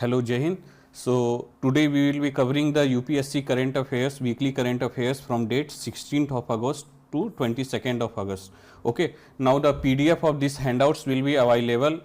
Hello, Jai Hind. So today we will be covering the UPSC current affairs, weekly current affairs from date 16th of August to 22nd of August. Okay. Now the PDF of these handouts will be available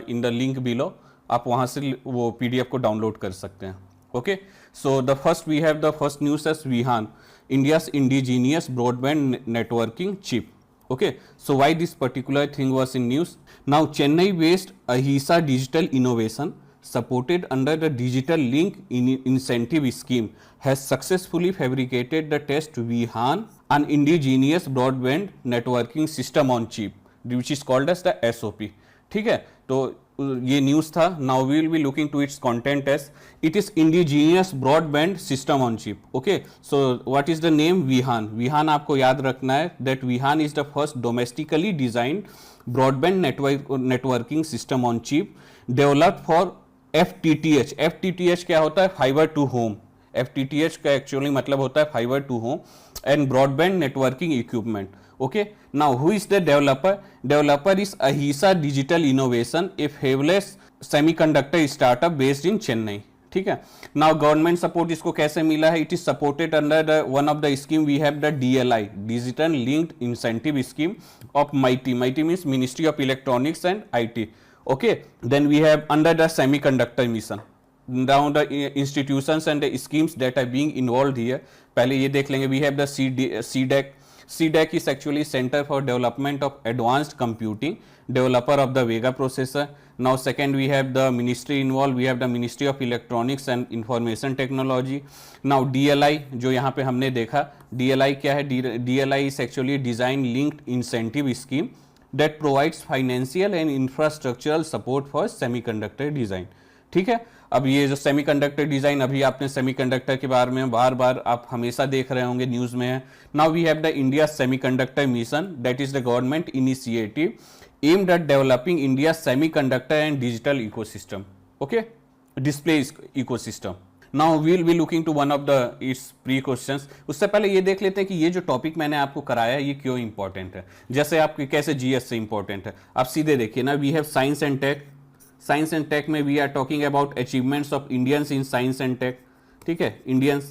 in the link below. आप वहाँ से वो PDF को download कर सकते हैं. Okay. So the first we have the first news as VHAN, India's indigenous broadband networking chip. Okay, so why this particular thing was in news? Now Chennai-based Ahisa Digital Innovation, supported under the Digital Link Incentive Scheme, has successfully fabricated the test VHAN, an indigenous broadband networking system on chip, which is called as the SOP. ठीक है, तो ये news था. Now we will be looking to its content as it is indigenous broadband system on chip. Okay, so what is the name? VHAN. VHAN आपको याद रखना है that VHAN is the first domestically designed broadband networking system on chip developed for FTTH. FTTH क्या होता है? Fibre to home. FTTH का actually मतलब होता है fibre to home and broadband networking equipment. Okay, now who is the developer? Developer is Ahisa Digital Innovation, a fabless semiconductor startup based in Chennai. ठीक है. Now government support इसको कैसे मिला है? It is supported under the one of the scheme we have the DLI, Digital Linked Incentive Scheme of MITI. MITI means Ministry of Electronics and IT. Okay, then we have under the semiconductor mission. Now the institutions and the schemes that are being involved here. पहले ये देख लेंगे. We have the CDEC. CDEC is actually Center for Development of Advanced Computing, developer of the Vega processor. Now second we have the ministry involved. We have the Ministry of Electronics and Information Technology. Now DLI जो यहाँ पे हमने देखा, DLI क्या है? DLI is actually Design Linked Incentive Scheme that provides financial and infrastructural support for semiconductor design. ठीक है. अब ये जो सेमीकंडक्टर डिजाइन, अभी आपने सेमीकंडक्टर के बारे में बार बार आप हमेशा देख रहे होंगे न्यूज में है. Now we have the India semiconductor mission that is the government initiative aimed at developing India semiconductor and digital ecosystem. Okay, display ecosystem. Now we will be looking to one of the its pre questions. उससे पहले ये देख लेते हैं कि ये जो topic मैंने आपको कराया है ये क्यों इंपॉर्टेंट है. जैसे आप कैसे जीएस से इंपॉर्टेंट है, आप सीधे देखिए ना. We have science and tech. Science and tech में we are talking about achievements of Indians in science and tech. ठीक है, इंडियंस,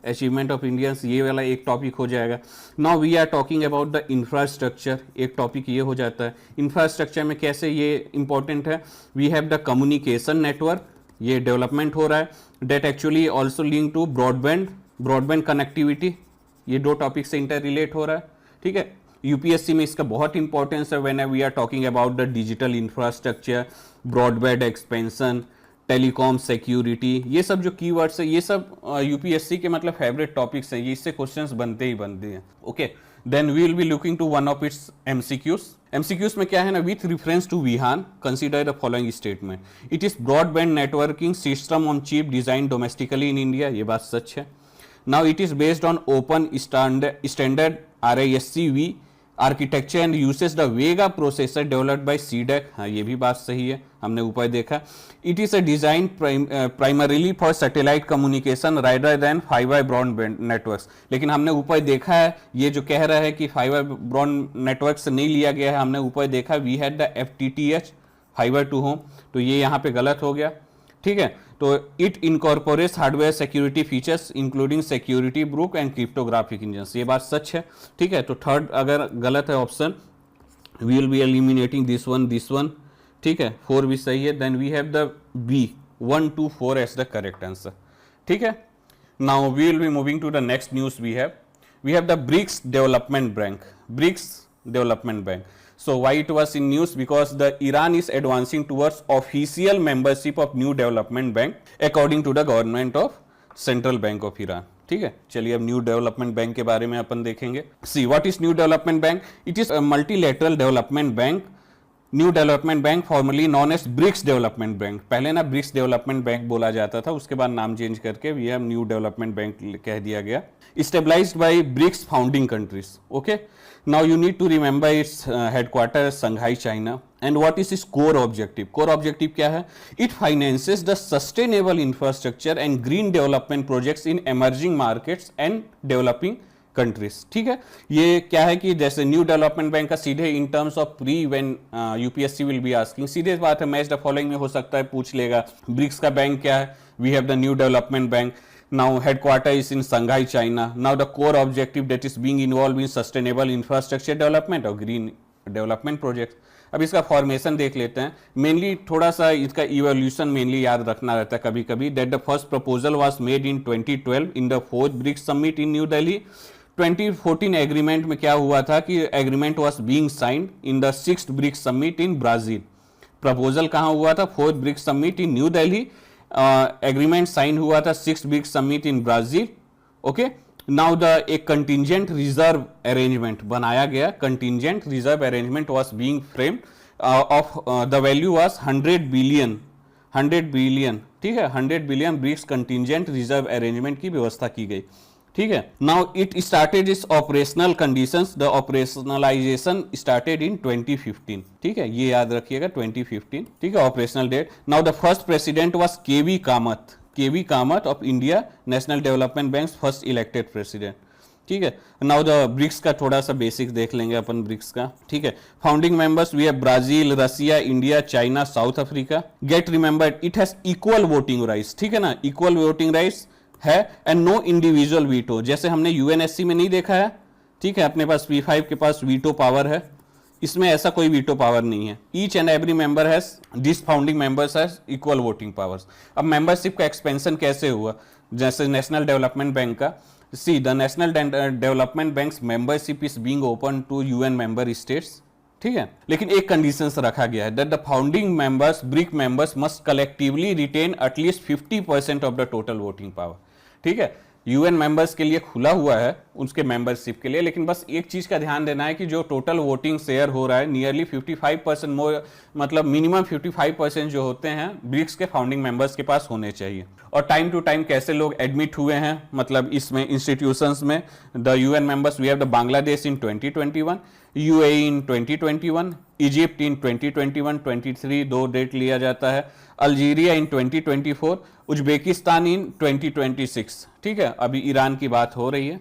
अचीवमेंट ऑफ इंडियंस, ये वाला एक टॉपिक हो जाएगा. Now we are talking about the infrastructure, एक topic ये हो जाता है. इंफ्रास्ट्रक्चर में कैसे ये इंपॉर्टेंट है? We have the communication network, ये डेवलपमेंट हो रहा है. That actually also link to broadband connectivity. ये दो टॉपिक से इंटर रिलेट हो रहा है. ठीक है, यूपीएससी में इसका बहुत इंपॉर्टेंस है. When we are talking about the digital infrastructure, broadband expansion, telecom security, ये सब जो कीवर्ड्स है ये सब यूपीएससी के मतलब फेवरेट टॉपिक्स हैं. ये इससे क्वेश्चंस बनते ही बनते हैं. Okay, then we will be looking to one of its MCQs. MCQs में क्या है ना, with reference to VHAN consider the following statement. It is broadband networking system on chip design domestically in India. ये बात सच है. Now it is based on open standard RISC-V architecture and usage the Vega processor developed by CDEC. हाँ, ये भी बात सही है, हमने ऊपर देखा. It is a design primarily for satellite communication rather than fibre broadband networks. लेकिन हमने ऊपर देखा है, ये जो कह रहा है कि फाइबर ब्रॉड नेटवर्क से नहीं लिया गया है, हमने ऊपर देखा we had the FTTH fibre to home, तो ये यहाँ पे गलत हो गया. ठीक है, तो it incorporates hardware security features including security brook and cryptographic engines. ये बात सच है. ठीक है, तो थर्ड अगर गलत है option, we will be eliminating this one. ठीक है, 4 भी सही है. Then we have the B 1 2 4 as the correct answer. ठीक है, now we will be moving to the next news. We have the BRICS development bank. So why it was in news? Because the Iran is advancing towards official membership of New Development Bank according to the government of Central Bank of Iran. ठीक है, चलिए अब new development bank के बारे में अपन देखेंगे. See what is new development bank? It is a multilateral development bank. New development bank formerly known as BRICS development bank. पहले ना ब्रिक्स डेवलपमेंट बैंक बोला जाता था, उसके बाद नाम चेंज करके we have new development bank कह दिया गया. Established by BRICS founding countries. Okay, now you need to remember its headquarters Shanghai, China. And what is its core objective? Core objective क्या है? It finances the sustainable infrastructure and green development projects in emerging markets and developing countries, ठीक है। ये क्या है कि जैसे new development bank का सीधे इन terms of pre when UPSC will be asking, सीधे बात है, मैच द फॉलोइंग में हो सकता है पूछ लेगा। ब्रिक्स का बैंक क्या है, we have the new development bank, now headquarter is in Shanghai China, now the core objective that is being involve in sustainable infrastructure development और ग्रीन डेवलपमेंट प्रोजेक्ट। अब इसका फॉर्मेशन देख लेते हैं। मेनली थोड़ा सा इसका इवोल्यूशन मेनली याद रखना रहता है कभी कभी। That the first proposal was made in 2012 in the 4th BRICS summit in New Delhi. 2014 agreement में क्या हुआ था कि agreement was being signed in the 6th BRICS summit in Brazil. Proposal कहां हुआ था, 4th BRICS summit in New Delhi. Agreement sign हुआ था 6th BRICS summit in Brazil. Okay, now the एक कंटिजेंट रिजर्व अरेंजमेंट बनाया गया। Contingent reserve arrangement was being frame of the value was 100 billion, ठीक है, 100 billion BRICS contingent reserve arrangement की व्यवस्था की गई, ठीक है। Now it started its operational conditions, the operationalisation started in 2015, ठीक है, ये याद रखिएगा 2015, ठीक है, operational date. Now the first president was K V Kamath of India national development bank first elected president, ठीक है। नाउ द ब्रिक्स का थोड़ा सा बेसिक देख लेंगे अपन ब्रिक्स का, ठीक है। Founding members we have Brazil, Russia, India, China, South Africa. Get remembered it has equal voting rights, ठीक है ना, इक्वल वोटिंग राइट्स है एंड नो इंडिविजुअल वीटो, जैसे हमने यूएनएससी में नहीं देखा है, ठीक है, अपने पास P5 के पास वीटो पावर है, इसमें ऐसा कोई वीटो पावर नहीं है। Each and every member has, this founding members has equal voting powers. अब मेंबरशिप का एक्सपेंशन कैसे हुआ, जैसे नेशनल डेवलपमेंट बैंक का, see the national development banks membership is being open to UN member states, ठीक है, लेकिन एक कंडीशंस रखा गया है that the founding members, BRIC members must collectively retain at least 50% of the total voting power, ठीक है। यूएन मेंबर्स के लिए खुला हुआ है उसके मेंबरशिप के लिए, लेकिन बस एक चीज का ध्यान देना है कि जो टोटल वोटिंग शेयर हो रहा है नियरली 55% मोर, मतलब मिनिमम 55% जो होते हैं ब्रिक्स के फाउंडिंग मेंबर्स के पास होने चाहिए। और टाइम टू टाइम कैसे लोग एडमिट हुए हैं, मतलब इसमें इंस्टीट्यूशंस में, the UN members we have the Bangladesh in 2021, UAE in 2021, Egypt in 2021-23 to date लिया जाता है, अल्जीरिया इन 2024, उज्बेकिस्तान इन 2026, ठीक है, अभी ईरान की बात हो रही है,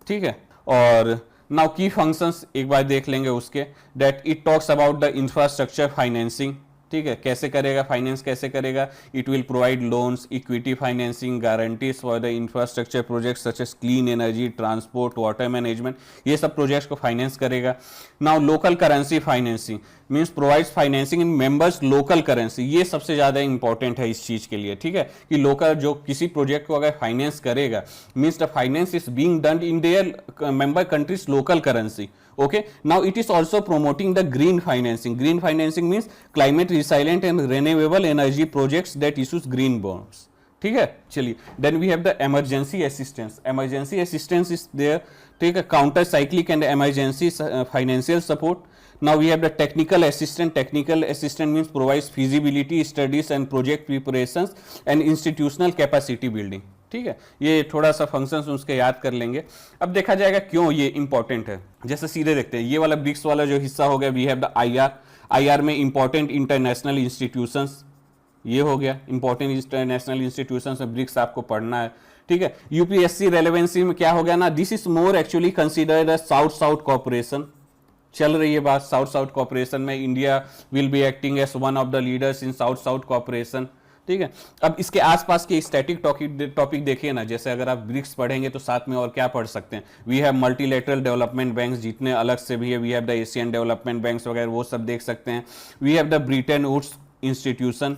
ठीक है। और नाउ की फंक्शंस एक बार देख लेंगे उसके, that it talks about the infrastructure financing, ठीक है, कैसे करेगा, फाइनेंस कैसे करेगा, it will provide loans, equity financing, guarantees for the infrastructure projects such as clean energy, transport, water management, ये सब प्रोजेक्ट्स को फाइनेंस करेगा। Now local currency financing means provides financing in members local currency, ये सबसे ज्यादा important है इस चीज के लिए, ठीक है, कि लोकल जो किसी प्रोजेक्ट को अगर फाइनेंस करेगा means the finance is being done in their member countries local currency. Okay, now it is also promoting the green financing. Green financing means climate resilient and renewable energy projects that issues green bonds. ठीक है, चलिए, then we have the emergency assistance. Emergency assistance is there, ठीक है, counter cyclic and emergency financial support. Now we have the technical assistant. Technical assistant means provides feasibility studies and project preparations and institutional capacity building. ठीक है, ये थोड़ा सा functions उसके याद कर लेंगे। अब देखा जाएगा क्यों ये इंपॉर्टेंट है, जैसे सीधे देखते हैं, ये वाला ब्रिक्स वाला जो हिस्सा हो गया, वी हैव द आईआर में इंपॉर्टेंट इंटरनेशनल इंस्टीट्यूशंस, ये हो गया इंपॉर्टेंट इंटरनेशनल इंस्टीट्यूशंस में ब्रिक्स आपको पढ़ना है, ठीक है। यूपीएससी रेलेवेंसी में क्या हो गया ना, this is more actually considered as south south corporation, चल रही है बात, साउथ साउथ कॉर्पोरेशन में India will be acting as one of the leaders in south south corporation, ठीक है। अब इसके आसपास के स्टैटिक टॉपिक देखिए ना, जैसे अगर आप ब्रिक्स पढ़ेंगे तो साथ में और क्या पढ़ सकते हैं, we have multilateral development banks, जितने अलग से भी है, we have the Asian development banks वगैरह, वो सब देख सकते हैं। We have the Bretton Woods institution,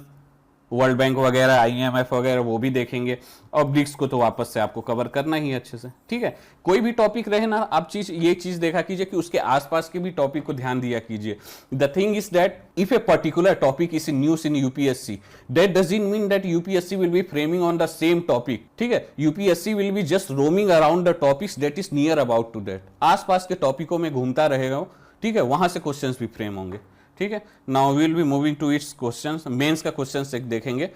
world bank वगैरह, आईएमएफ वगैरह, वो भी देखेंगे। और ब्रिक्स को तो वापस से आपको कवर करना ही अच्छे से, ठीक है। कोई भी टॉपिक रहे ना, आप ये चीज देखा कीजिए कि उसके आसपास के भी टॉपिक को ध्यान दिया कीजिए। The thing is that if a particular topic is in news in UPSC, that doesn't mean that UPSC will be framing on the same topic, ठीक है। UPSC will be just roaming around the topics that is near about to that, आसपास के टॉपिकों में घूमता रहेगा, ठीक है, वहां से क्वेश्चंस भी फ्रेम होंगे, ठीक है। Now we will be moving to its questions. Mains का क्वेश्चंस एक देखेंगे।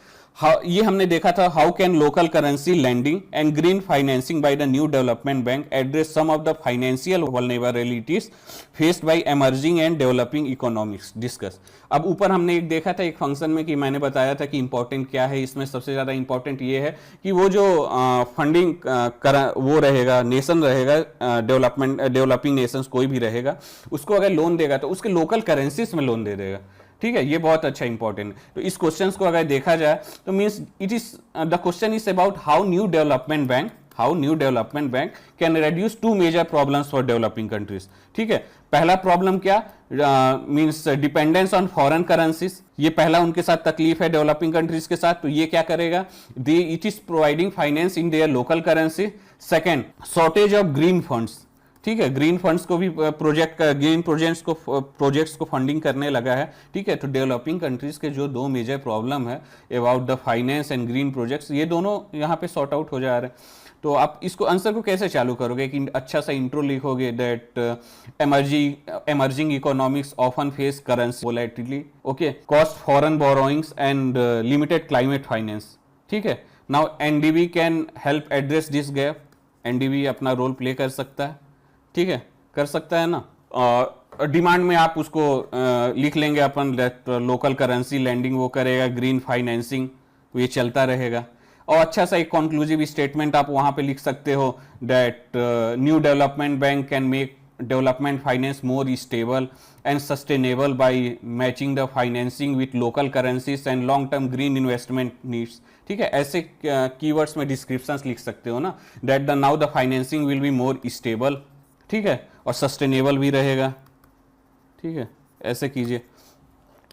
ये हमने देखा था, how can local currency landing and green financing by the new development bank address some of the financial vulnerabilities faced by emerging and developing economics discuss. अब ऊपर हमने एक देखा था एक फंक्शन में कि मैंने बताया था कि इंपॉर्टेंट क्या है, इसमें सबसे ज़्यादा इंपॉर्टेंट ये है कि वो जो फंडिंग वो रहेगा, नेशन रहेगा, डेवलपिंग नेशंस कोई भी रहेगा, उसको अगर लोन देगा तो उसके लोकल करेंसीज में लोन दे देगा। ठीक है, ये बहुत अच्छा इंपॉर्टेंट है। तो इस क्वेश्चंस को अगर देखा जाए तो means it is the question is about how new development bank can reduce to major problems for developing countries. ठीक है, पहला प्रॉब्लम क्या, means dependence on foreign currencies, ये पहला उनके साथ तकलीफ है डेवलपिंग कंट्रीज के साथ। तो ये क्या करेगा, it is providing finance in their local currency. Second, shortage of green funds. ठीक है, ग्रीन फंड्स को भी ग्रीन प्रोजेक्ट्स को फंडिंग करने लगा है। ठीक है, तो डेवलपिंग कंट्रीज के जो दो मेजर प्रॉब्लम है about the finance and green projects, ये दोनों यहाँ पे सॉर्ट आउट हो जा रहे हैं। तो आप इसको आंसर को कैसे चालू करोगे कि अच्छा सा इंट्रो लिखोगे that emerging economics often face currency volatility, okay, cost foreign borrowings and limited climate finance. ठीक है, now NDB can help address this gap. NDB अपना रोल प्ले कर सकता है। ठीक है, कर सकता है ना। डिमांड में आप उसको लिख लेंगे अपन, लोकल करेंसी लैंडिंग वो करेगा, ग्रीन फाइनेंसिंग ये चलता रहेगा। और अच्छा सा एक कंक्लूसिव स्टेटमेंट आप वहां पे लिख सकते हो that new development bank can make development finance more stable and sustainable by matching the financing with local currencies and long term green investment needs. ठीक है, ऐसे कीवर्ड्स में डिस्क्रिप्शंस लिख सकते हो ना, that the now the financing will be more stable, ठीक है, और सस्टेनेबल भी रहेगा। ठीक है, ऐसे कीजिए।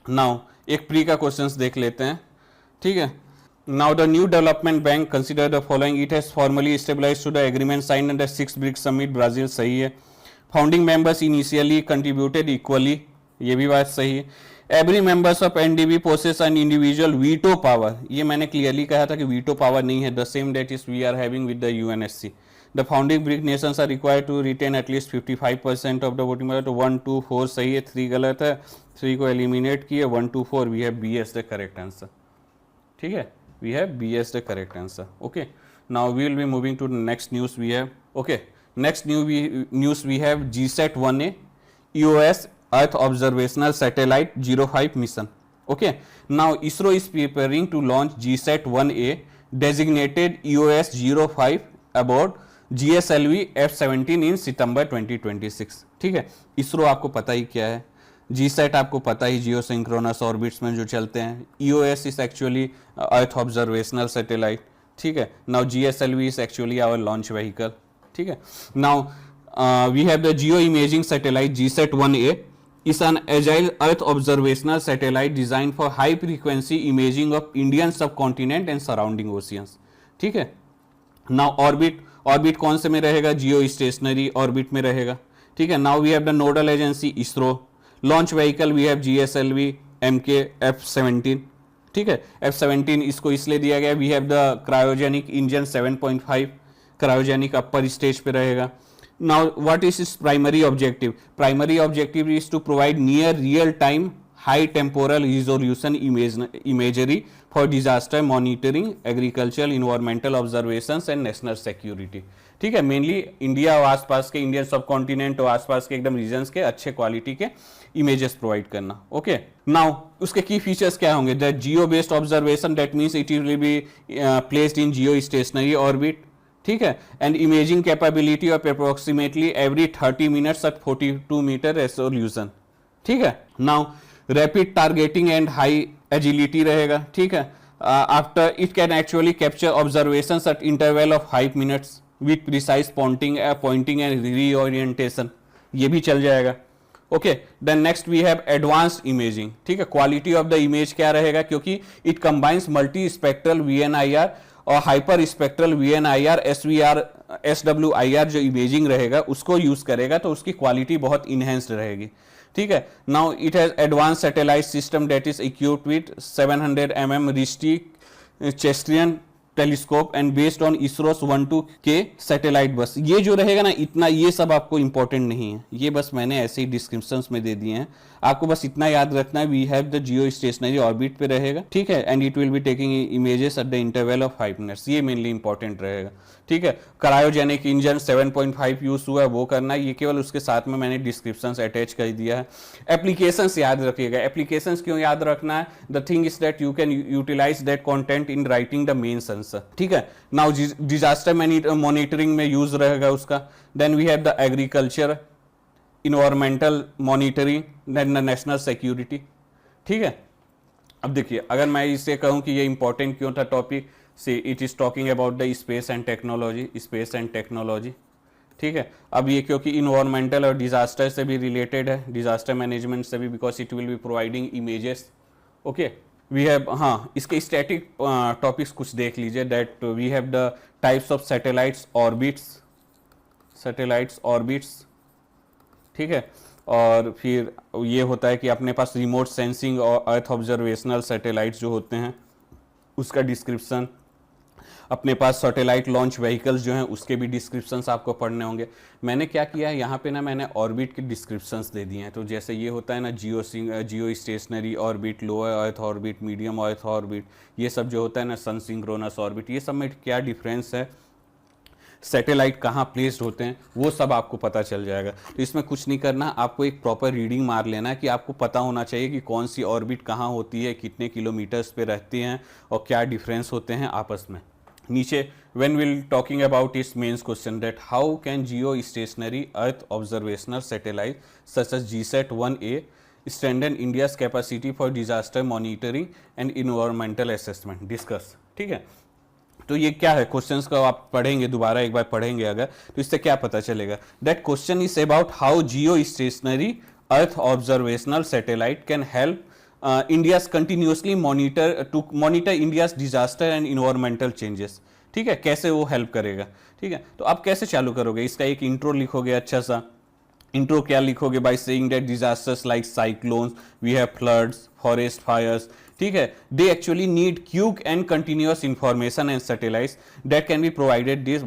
नाउ एक प्री का क्वेश्चंस देख लेते हैं। ठीक है, now the new development bank consider the following, it has formally stabilised to the agreement signed at the 6th BRICS summit Brazil, सही है। Founding members initially contributed equally, ये भी बात सही है। Every members of NDB possess an individual veto power, ये मैंने clearly कहा था कि वीटो पावर नहीं है, the same that is we are having with the UNSC. The founding BRIC nations are required to retain at least 55% of the voting power. तो 1 2 4 सही है, 3 गलत है, 3 को एलिमिनेट किए, 1 2 4 we have B as the correct answer. ठीक है, we have B as the correct answer. Okay, now we will be moving to the next news we have. ओके, next news we have GSAT-1A EOS Earth Observational Satellite 05 mission. Okay, now ISRO is preparing to launch GSAT-1A designated EOS 05 aboard GSLV F-17 in September 2026. ठीक है, इसरो आपको पता ही क्या है, GSAT आपको पता ही जियो synchronous orbits में जो चलते हैं, EOS is actually Earth Observational Satellite. ठीक है, now GSLV is actually our launch vehicle. ठीक है, now we have the geo imaging satellite GSAT-1A is an agile earth observational satellite designed for high frequency imaging of Indian subcontinent and surrounding oceans. ठीक है, now orbit कौन से में रहेगा, जियो stationery orbit में रहेगा। ठीक है, now we have the nodal agency ISRO, launch vehicle we have GSLV MK F-17। ठीक है, F-17 इसको इसलिए दिया गया, we have the cryogenic engine 7.5, cryogenic upper stage पे रहेगा। Now what is is primary objective, primary objective is to provide near real time high temporal resolution imagery for disaster monitoring, agricultural, environmental observations and national security. ठीक है, mainly India और आसपास के, Indian सब continent और आसपास के एकदम रीजन्स के अच्छे क्वालिटी के इमेजेस प्रोवाइड करना। ओके, नाउ उसके की फीचर्स क्या होंगे, that geo based observation, that means it will be placed in geostationary orbit. ठीक है, and imaging capability of approximately every 30 minutes at 42 metre resolution. ठीक है, now rapid targeting and high agility रहेगा। ठीक है, after it can actually capture observations at interval of 5 minutes with precise pointing and reorientation, ये भी चल जाएगा। Okay, then next we have advanced imaging. ठीक है, क्वालिटी ऑफ द इमेज क्या रहेगा, क्योंकि it combines multi spectral VNIR और हाइपर स्पेक्ट्रल VNIR SWIR जो इमेजिंग रहेगा उसको यूज करेगा, तो उसकी क्वालिटी बहुत इनहेंस्ड रहेगी। ठीक है, now it has advance satellite system that is equipped with 700 mm Ritchey Chretien telescope and based on ISRO's 1-2 के सैटेलाइट। बस ये जो रहेगा ना इतना, ये सब आपको इंपॉर्टेंट नहीं है, ये बस मैंने ऐसे ही डिस्क्रिप्शंस में दे दिए हैं, आपको बस इतना याद रखना है, we have the geostationary orbit पे रहेगा, ठीक है, and it will be taking images at the interval of 5 minutes, ये मेनली इंपॉर्टेंट रहेगा, ठीक है। क्रायोजेनिक इंजन 7.5 यूज हुआ है, वो करना है, ये केवल उसके साथ में मैंने डिस्क्रिप्शंस अटैच कर दिया है। एप्लीकेशंस याद रखिएगा, एप्लीकेशंस क्यों याद रखना है, the thing is that you can utilise that content in writing the mains answer, ठीक है। नाउ डिजास्टर मॉनिटरिंग में यूज रहेगा उसका। Then we have the agriculture, environmental monitoring, then the national security, ठीक है। अब देखिए अगर मैं इसे कहूं कि ये इंपॉर्टेंट क्यों था टॉपिक, से it is talking about the space and technology, space and technology, ठीक है। अब ये क्योंकि इन्वायरमेंटल और डिजास्टर से भी रिलेटेड है, डिजास्टर मैनेजमेंट से भी, because it will be providing images, okay. We have, हाँ इसके स्टैटिक टॉपिक्स कुछ देख लीजिए, that we have the types of satellites orbits, ठीक है। और फिर ये होता है कि अपने पास रिमोट सेंसिंग और अर्थ ऑब्जर्वेशनल सैटेलाइट्स जो होते हैं उसका डिस्क्रिप्शन, अपने पास सैटेलाइट लॉन्च व्हीकल्स जो हैं उसके भी डिस्क्रिप्शंस आपको पढ़ने होंगे। मैंने क्या किया है यहाँ पे ना, मैंने ऑर्बिट के डिस्क्रिप्शंस दे दिए हैं, तो जैसे ये होता है ना जियो stationery orbit, lower earth orbit, medium earth orbit, ये सब जो होता है ना, सन सिंक्रोनस ऑर्बिट, ये सब में क्या डिफरेंस है, सैटेलाइट कहाँ प्लेस्ड होते हैं, वो सब आपको पता चल जाएगा। तो इसमें कुछ नहीं करना, आपको एक प्रॉपर रीडिंग मार लेना है कि आपको पता होना चाहिए कि कौन सी ऑर्बिट कहाँ होती है, कितने किलोमीटर्स पे रहती हैं और क्या डिफरेंस होते हैं आपस में। नीचे when we'll talking about its main question that how can geostationary earth observational satellite such as GSAT-1A strengthen India's capacity for disaster monitoring and environmental assessment, discuss, ठीक है। तो ये क्या है, क्वेश्चंस को आप पढ़ेंगे, दोबारा एक बार पढ़ेंगे अगर, तो इससे क्या पता चलेगा, that question is about how Jio stationery earth observational satellite can help India's continuously monitor India's disaster and environmental changes, ठीक है, कैसे वो हेल्प करेगा, ठीक है। तो आप कैसे चालू करोगे, इसका एक इंट्रो लिखोगे, अच्छा सा इंट्रो क्या लिखोगे, by saying that disasters like cyclones, we have floods, forest fires, ठीक है, they actually need quick and continuous information and satellites that can be provided this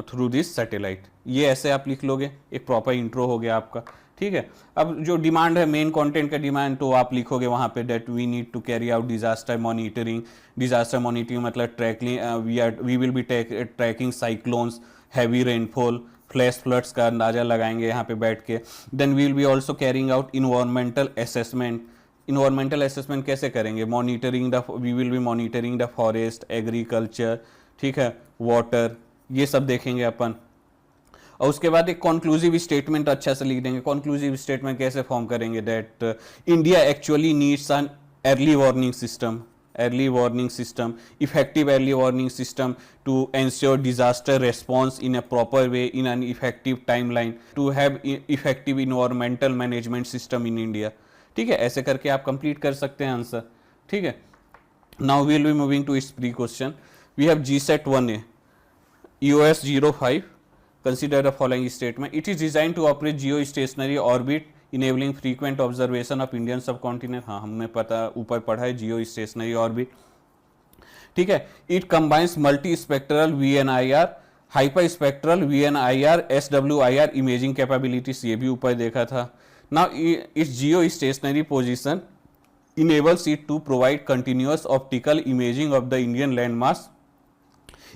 through this satellite, ये ऐसे आप लिख लोगे, एक प्रॉपर इंट्रो हो गया आपका, ठीक है। अब जो डिमांड है, मेन कंटेंट का डिमांड, तो आप लिखोगे वहां पे that we need to carry out disaster monitoring मतलब tracking, we will be tracking cyclones, heavy rainfall, flash floods का अंदाजा लगाएंगे यहाँ पे बैठ के। Then we will be also carrying out environmental assessment कैसे करेंगे, we will be monitoring the forest, agriculture, ठीक है, वाटर, ये सब देखेंगे अपन। और उसके बाद एक कॉन्क्लूसिव स्टेटमेंट अच्छा से लिख देंगे। कॉन्क्लूसिव स्टेटमेंट कैसे फॉर्म करेंगे, that India actually needs an early warning system, effective early warning system to ensure disaster response in a proper way in an effective timeline, to have effective environmental management system in India, ठीक है। ऐसे करके आप complete कर सकते हैं answer, ठीक है। Now we will be moving to its pre question. We have GSAT-1A EOS 05, consider the following statement, it is designed to operate geostationary orbit enabling frequent observation of Indian subcontinent, हाँ हमने पता ऊपर पढ़ा है geostationary orbit, ठीक है। It combines multi-spectral VNIR, hyperspectral VNIR, SWIR imaging capabilities, ये भी ऊपर देखा था। Now its geostationary position enables it to provide continuous optical imaging of the Indian landmass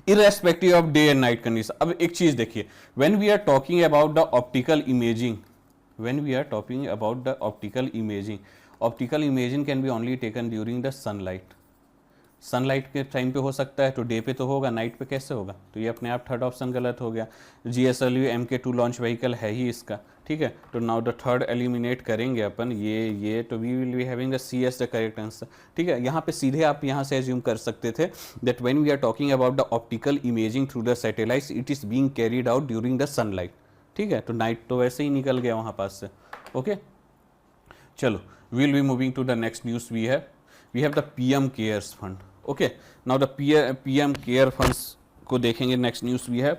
irrespective of day and night condition। अब एक चीज देखिए, when we are talking about the optical imaging can be only taken during the sunlight के time पे हो सकता है, तो डे पे तो होगा, नाइट पे कैसे होगा, तो ये अपने आप थर्ड ऑप्शन गलत हो गया। GSLV MK2 लॉन्च व्हीकल है ही इसका, ठीक है। तो नाउ द थर्ड एलिमिनेट करेंगे अपन, ये तो we will be having the C as the correct answer, ठीक है। यहाँ पे सीधे आप यहाँ से एज्यूम कर सकते थे that when we are talking about the optical imaging through the satellites it is being carried out during the sunlight, ठीक है। तो नाइट तो वैसे ही निकल गया वहाँ पास से, ओके। चलो we will be moving to the next news. We have the PM cares fund, okay. Now the PM care funds को देखेंगे, next news we have,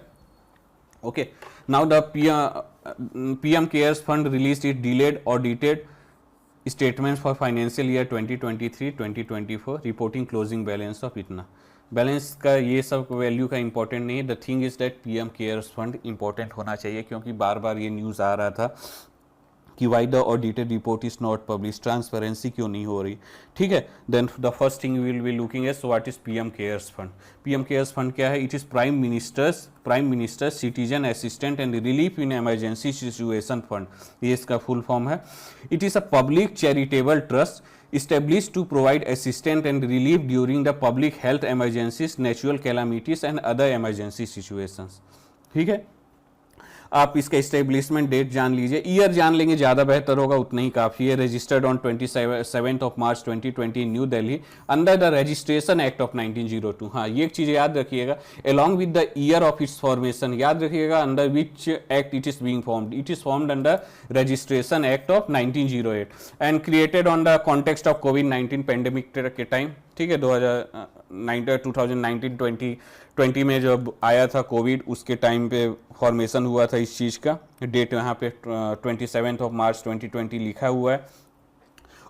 okay. Now the PM cares fund release it delayed audited statements for financial year 2023-2024 reporting closing balance of इतना। Balance का ये सब value का important नहीं है। The thing is that PM cares fund important होना चाहिए, क्योंकि बार बार ये न्यूज़ आ रहा था कि why the audited report is not publish, transparency क्यों नहीं हो रही, ठीक है। Then the first thing will be looking as what is PM cares fund. PM cares fund क्या है? It is prime minister citizen assistant and relief in emergency situation fund, ये इसका फुल फॉर्म है। It is a public charitable trust established to provide assistance and relief during the public health emergencies, natural calamities and other emergency situations, ठीक है। आप इसका establishment date जान लीजिए, year जान लेंगे ज़्यादा बेहतर होगा, उतना ही काफ़ी है। Registered on 27 of March 2020 in New Delhi under the registration act of 1902। हाँ, ये एक चीज़ याद रखिएगा, along with the year of its formation, याद रखिएगा under which act it is being formed. It is formed under registration act of 1908 and created on the context of covid pandemic के time, ठीक है। 2019-20 में जब आया था कोविड, उसके टाइम पे फॉर्मेशन हुआ था इस चीज़ का। डेट यहाँ पे 27 ऑफ मार्च 2020 लिखा हुआ है।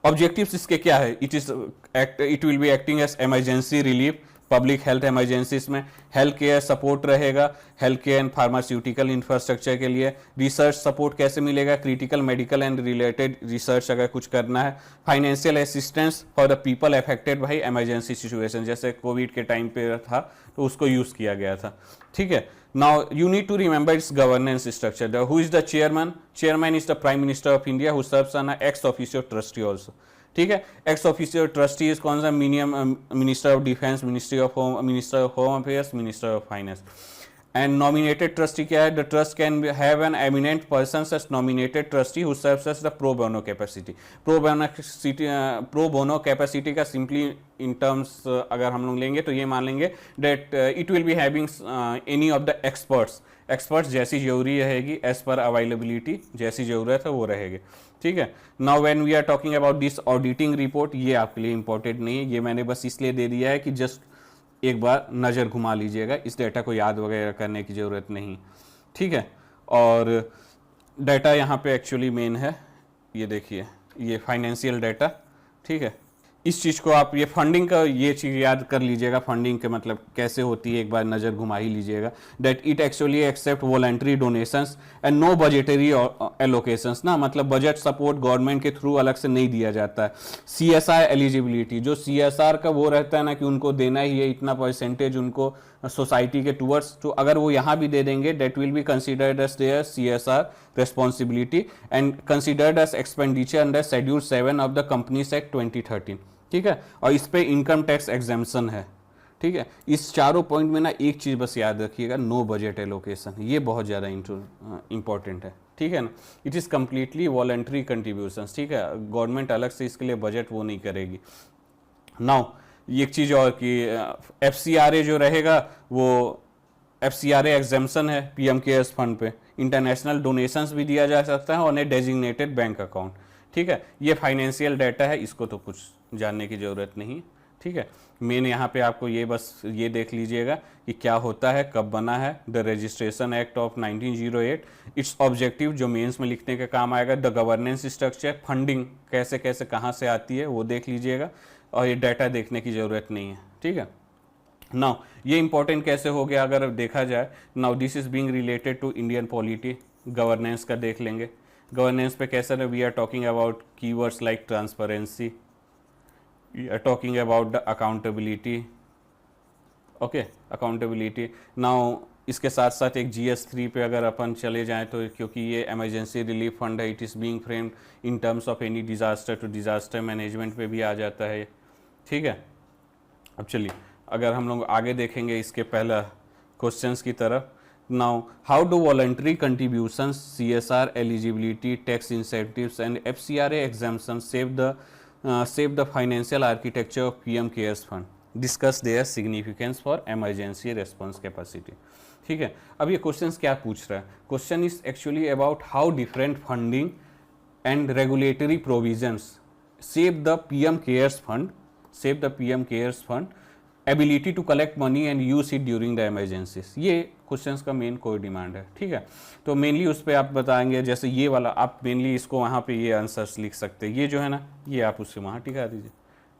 ऑब्जेक्टिव्स इसके क्या है? It will be acting as emergency relief public health emergencies में, हेल्थ केयर सपोर्ट रहेगा, health care and pharmaceutical infrastructure के लिए। रिसर्च सपोर्ट कैसे मिलेगा? Critical medical and related research अगर कुछ करना है। Financial assistance for the people affected by emergency situation, जैसे कोविड के टाइम पे था तो उसको यूज़ किया गया था, ठीक है। Now you need to remember its governance structure. Who is the chairman? Chairman is the prime minister of India who serves an ex officio trustee also, ठीक है। एक्स ऑफिशियल ट्रस्टी इज कौन सा? Minister of defence, ministry of home, minister of home affairs, minister of finance. And nominated trustee क्या है? The trust can have an eminent person as nominated trustee who serves as the pro bono capacity. Pro bono capacity का simply in terms अगर हम लोग लेंगे तो ये मान लेंगे that it will be having any of the experts जैसी जरूरी रहेगी, एज पर अवेलेबिलिटी जैसी जरूरत है वो रहेगी, ठीक है। Now when we are talking about this auditing report, ये आपके लिए इंपॉर्टेंट नहीं है, ये मैंने बस इसलिए दे दिया है कि जस्ट एक बार नज़र घुमा लीजिएगा, इस डेटा को याद वगैरह करने की ज़रूरत नहीं, ठीक है। और डेटा यहाँ पे एक्चुअली मेन है, ये देखिए, ये फाइनेंशियल डेटा, ठीक है। इस चीज़ को आप, ये फंडिंग का ये चीज़ याद कर लीजिएगा, फंडिंग के मतलब कैसे होती है, एक बार नज़र घुमा ही लीजिएगा। That it actually accept voluntary donations and no budgetary allocations ना, मतलब बजट सपोर्ट गवर्नमेंट के थ्रू अलग से नहीं दिया जाता है। CSR एलिजिबिलिटी, जो CSR का वो रहता है ना कि उनको देना ही है इतना परसेंटेज उनको सोसाइटी के टूवर्ड्स, तो अगर वो यहाँ भी दे देंगे that will be considered as their CSR responsibility and considered as expenditure under schedule 7 of the companies act 2013, ठीक है। और इस पे इनकम टैक्स एग्जेम्पशन है, ठीक है। इस चारों पॉइंट में ना एक चीज़ बस याद रखिएगा, नो बजट एलोकेशन, ये बहुत ज़्यादा इंपॉर्टेंट है, ठीक है ना। It is completely voluntary contributions, ठीक है, गवर्नमेंट अलग से इसके लिए बजट वो नहीं करेगी। नाउ एक चीज़ और कि FCRA जो रहेगा वो FCRA एग्जेम्पशन है PM केयर्स फंड पे। इंटरनेशनल डोनेशंस भी दिया जा सकता है on A designated bank account, ठीक है। ये फाइनेंशियल डाटा है, इसको तो कुछ जानने की ज़रूरत नहीं, ठीक है। मेन यहाँ पे आपको ये बस ये देख लीजिएगा कि क्या होता है, कब बना है। The registration act of 1908, it's objective जो मेंस में लिखने का काम आएगा। द गवर्नेंस स्ट्रक्चर, फंडिंग कैसे कैसे कहाँ से आती है वो देख लीजिएगा, और ये डाटा देखने की ज़रूरत नहीं है, ठीक है। नाउ ये इंपॉर्टेंट कैसे हो गया अगर देखा जाए। Now this is being related to Indian polity, governance का देख लेंगे। गवर्नेंस पे कैसा है, we are talking about keywords like transparency, we are talking about the accountability, okay, accountability. Now इसके साथ साथ एक GS3 पे अगर अपन चले जाएं तो, क्योंकि ये इमरजेंसी रिलीफ फंड है, it is being framed in terms of any disaster, तो डिज़ास्टर मैनेजमेंट पे भी आ जाता है, ठीक है। अब चलिए अगर हम लोग आगे देखेंगे इसके पहला क्वेश्चंस की तरफ। Now how do voluntary contributions, CSR eligibility, tax incentives and FCRA exemption save the financial architecture of PM cares fund, discuss their significance for emergency response capacity, ठीक है। अब ये क्वेश्चन क्या पूछ रहा है, question is actually about how different funding and regulatory provisions save the PM cares fund ability to collect money and use it during the emergencies. ये questions का मेन कोई डिमांड है, ठीक है। तो मेनली उस पर आप बताएंगे, जैसे ये वाला आप मेनली इसको वहाँ पे ये आंसर्स लिख सकते हैं, ये जो है ना ये आप उससे वहाँ टिका दीजिए,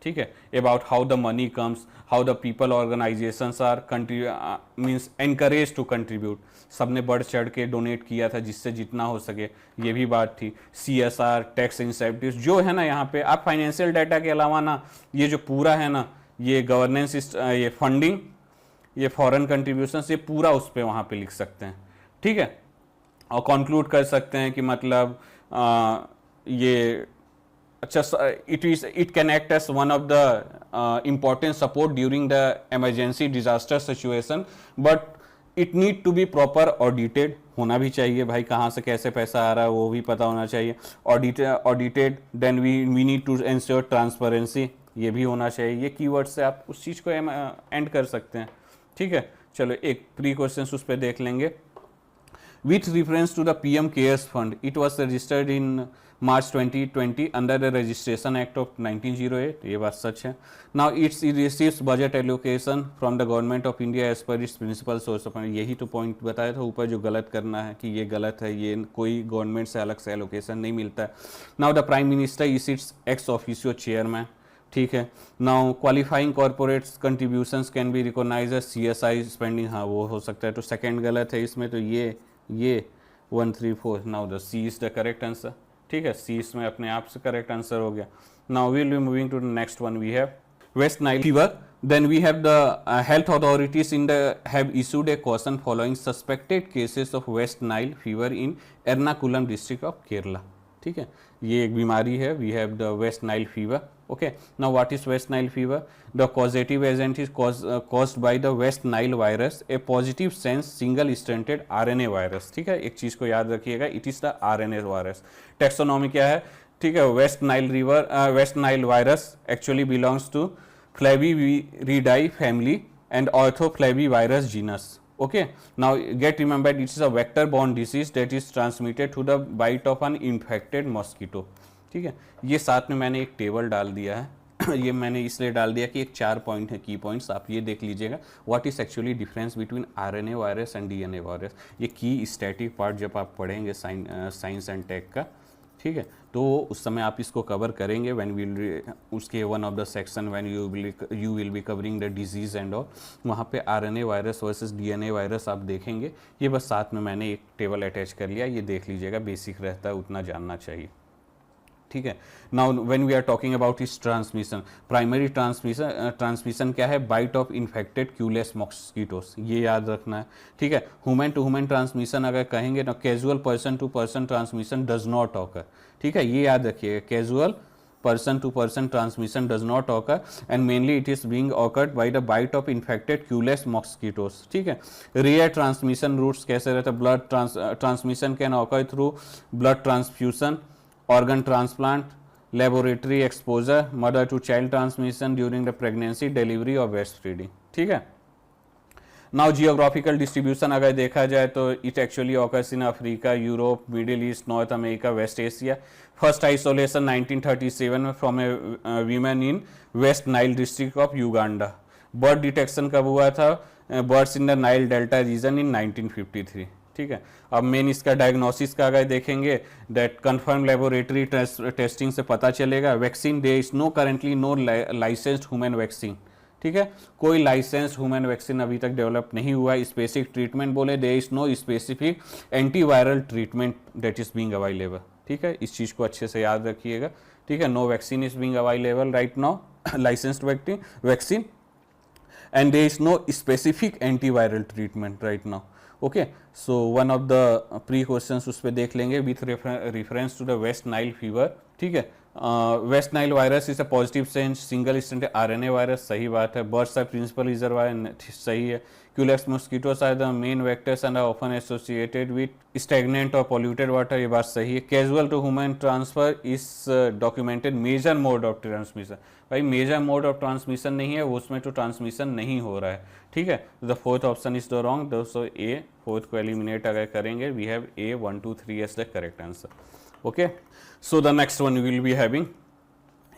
ठीक है, about how the money comes, how the people organisations are means encourage to contribute, सबने बढ़ चढ़ के डोनेट किया था जिससे जितना हो सके, ये भी बात थी। CSR, टैक्स इंसेंटिव्स जो है ना, यहाँ पे आप फाइनेंशियल डाटा के अलावा ना ये जो पूरा है ना, ये गवर्नेंस, ये फंडिंग, ये फॉरेन कंट्रीब्यूशंस, ये पूरा उस पर वहाँ पे लिख सकते हैं, ठीक है। और कंक्लूड कर सकते हैं कि मतलब ये अच्छा, it can act as one of the important support during the emergency disaster situation, but it need to be proper audited, होना भी चाहिए भाई, कहाँ से कैसे पैसा आ रहा है वो भी पता होना चाहिए, audited, then we need to ensure transparency, ये भी होना चाहिए। ये कीवर्ड से आप उस चीज़ को एंड कर सकते हैं, ठीक है। चलो एक प्री क्वेश्चन उस पर देख लेंगे। With reference to the PM CARES Fund, it was registered in March 2020 under the Registration Act of 1908, ये बात सच है। Now it receives budget allocation from the Government of India as per its principal source of funding, यही तो point बताया था ऊपर जो गलत करना है कि ये गलत है, ये कोई गवर्नमेंट से अलग से एलोकेशन नहीं मिलता है। Now the Prime Minister is its ex officio chairman, ठीक है। Now qualifying corporates contributions can be recognise as CSI spending, हाँ वो हो सकता है, तो सेकंड गलत है इसमें, तो ये 1 3 4, now the C is the correct answer, ठीक है। C इसमें अपने आप से करेक्ट आंसर हो गया। Now we will be moving to the next one, we have West Nile fever, then we have the health authorities in the have issued a caution following suspected cases of West Nile fever in Ernakulam district of Kerala, ठीक है। ये एक बीमारी है, we have the West Nile fever, okay. Now what is West Nile fever? The causative agent is caused by the West Nile virus, a positive sense single stranded RNA virus, ठीक है। एक चीज को याद रखिएगा, it is the RNA virus। Taxonomy क्या है, ठीक है। West Nile virus actually belongs to flaviviridae family and orthoflavivirus genus, okay. Now get remembered, it is a vector borne disease that is transmitted through the bite of an infected mosquito, ठीक है। ये साथ में मैंने एक table डाल दिया है ये मैंने इसलिए डाल दिया कि एक 4 पॉइंट है, की पॉइंट्स आप ये देख लीजिएगा, what is actually difference between RNA virus and DNA virus, ये की स्टैटिक पार्ट जब आप पढ़ेंगे साइंस एंड टेक का, ठीक है, तो उस समय आप इसको कवर करेंगे व्हेन विल उसके one of the section when you will be covering the disease and all, वहाँ पे RNA virus versus DNA virus आप देखेंगे। ये बस साथ में मैंने एक टेबल अटैच कर लिया, ये देख लीजिएगा, बेसिक रहता है, उतना जानना चाहिए, ठीक है। Now when we are talking about इस ट्रांसमिशन, प्राइमरी ट्रांसमिशन क्या है, bite of infected culex mosquitoes, ये याद रखना है, ठीक है। ह्यूमन टू ह्यूमन ट्रांसमिशन अगर कहेंगे ना, casual person to person transmission does not occur, ठीक है, ये याद रखिएगा, casual person to person transmission does not occur and mainly it is being occurred by the bite of infected culeus mosquitoes, ठीक है। rare transmission routes कैसे रहता है, blood transmission can occur through blood transfusion, organ transplant, laboratory exposure, mother to child transmission during the pregnancy, delivery or breastfeeding, ठीक है। Now geographical distribution अगर देखा जाए तो it actually occurs in Africa, Europe, Middle East, North America, West Asia. First isolation 1937 में from a women in West Nile district of Uganda. Bird detection कब हुआ था, birds in the Nile delta region in 1953, ठीक है। अब main इसका diagnosis का अगर देखेंगे, दैट कंफर्म लेबोरेटरी टेस्टिंग से पता चलेगा। Vaccine, there is no currently no licensed human vaccine, ठीक है, कोई लाइसेंस ह्यूमन वैक्सीन अभी तक डेवलप नहीं हुआ है। स्पेसिफिक ट्रीटमेंट बोले, there is no specific antiviral treatment that is being available, ठीक है, इस चीज को अच्छे से याद रखिएगा, ठीक है। No vaccine is being available right now, licensed vaccine, and there is no specific antiviral treatment right now, okay. So one of the pre questions उस पे देख लेंगे with reference to the West Nile fever, ठीक है। West Nile virus is a positive sense single stranded RNA virus, सही बात है। Birds are principal reservoir, सही है। Culex mosquitoes are the main vectors and are often associated with stagnant और polluted water, ये बात सही है। Casual to human transfer is documented major mode of transmission, भाई मेजर मोड ऑफ ट्रांसमिशन नहीं है, उसमें तो ट्रांसमिशन नहीं हो रहा है, ठीक है। The fourth option is the wrong, दोस्तों ए, फोर्थ को एलिमिनेट अगर करेंगे, we have A 1 2 3 as the correct answer, okay. So the next one we will be having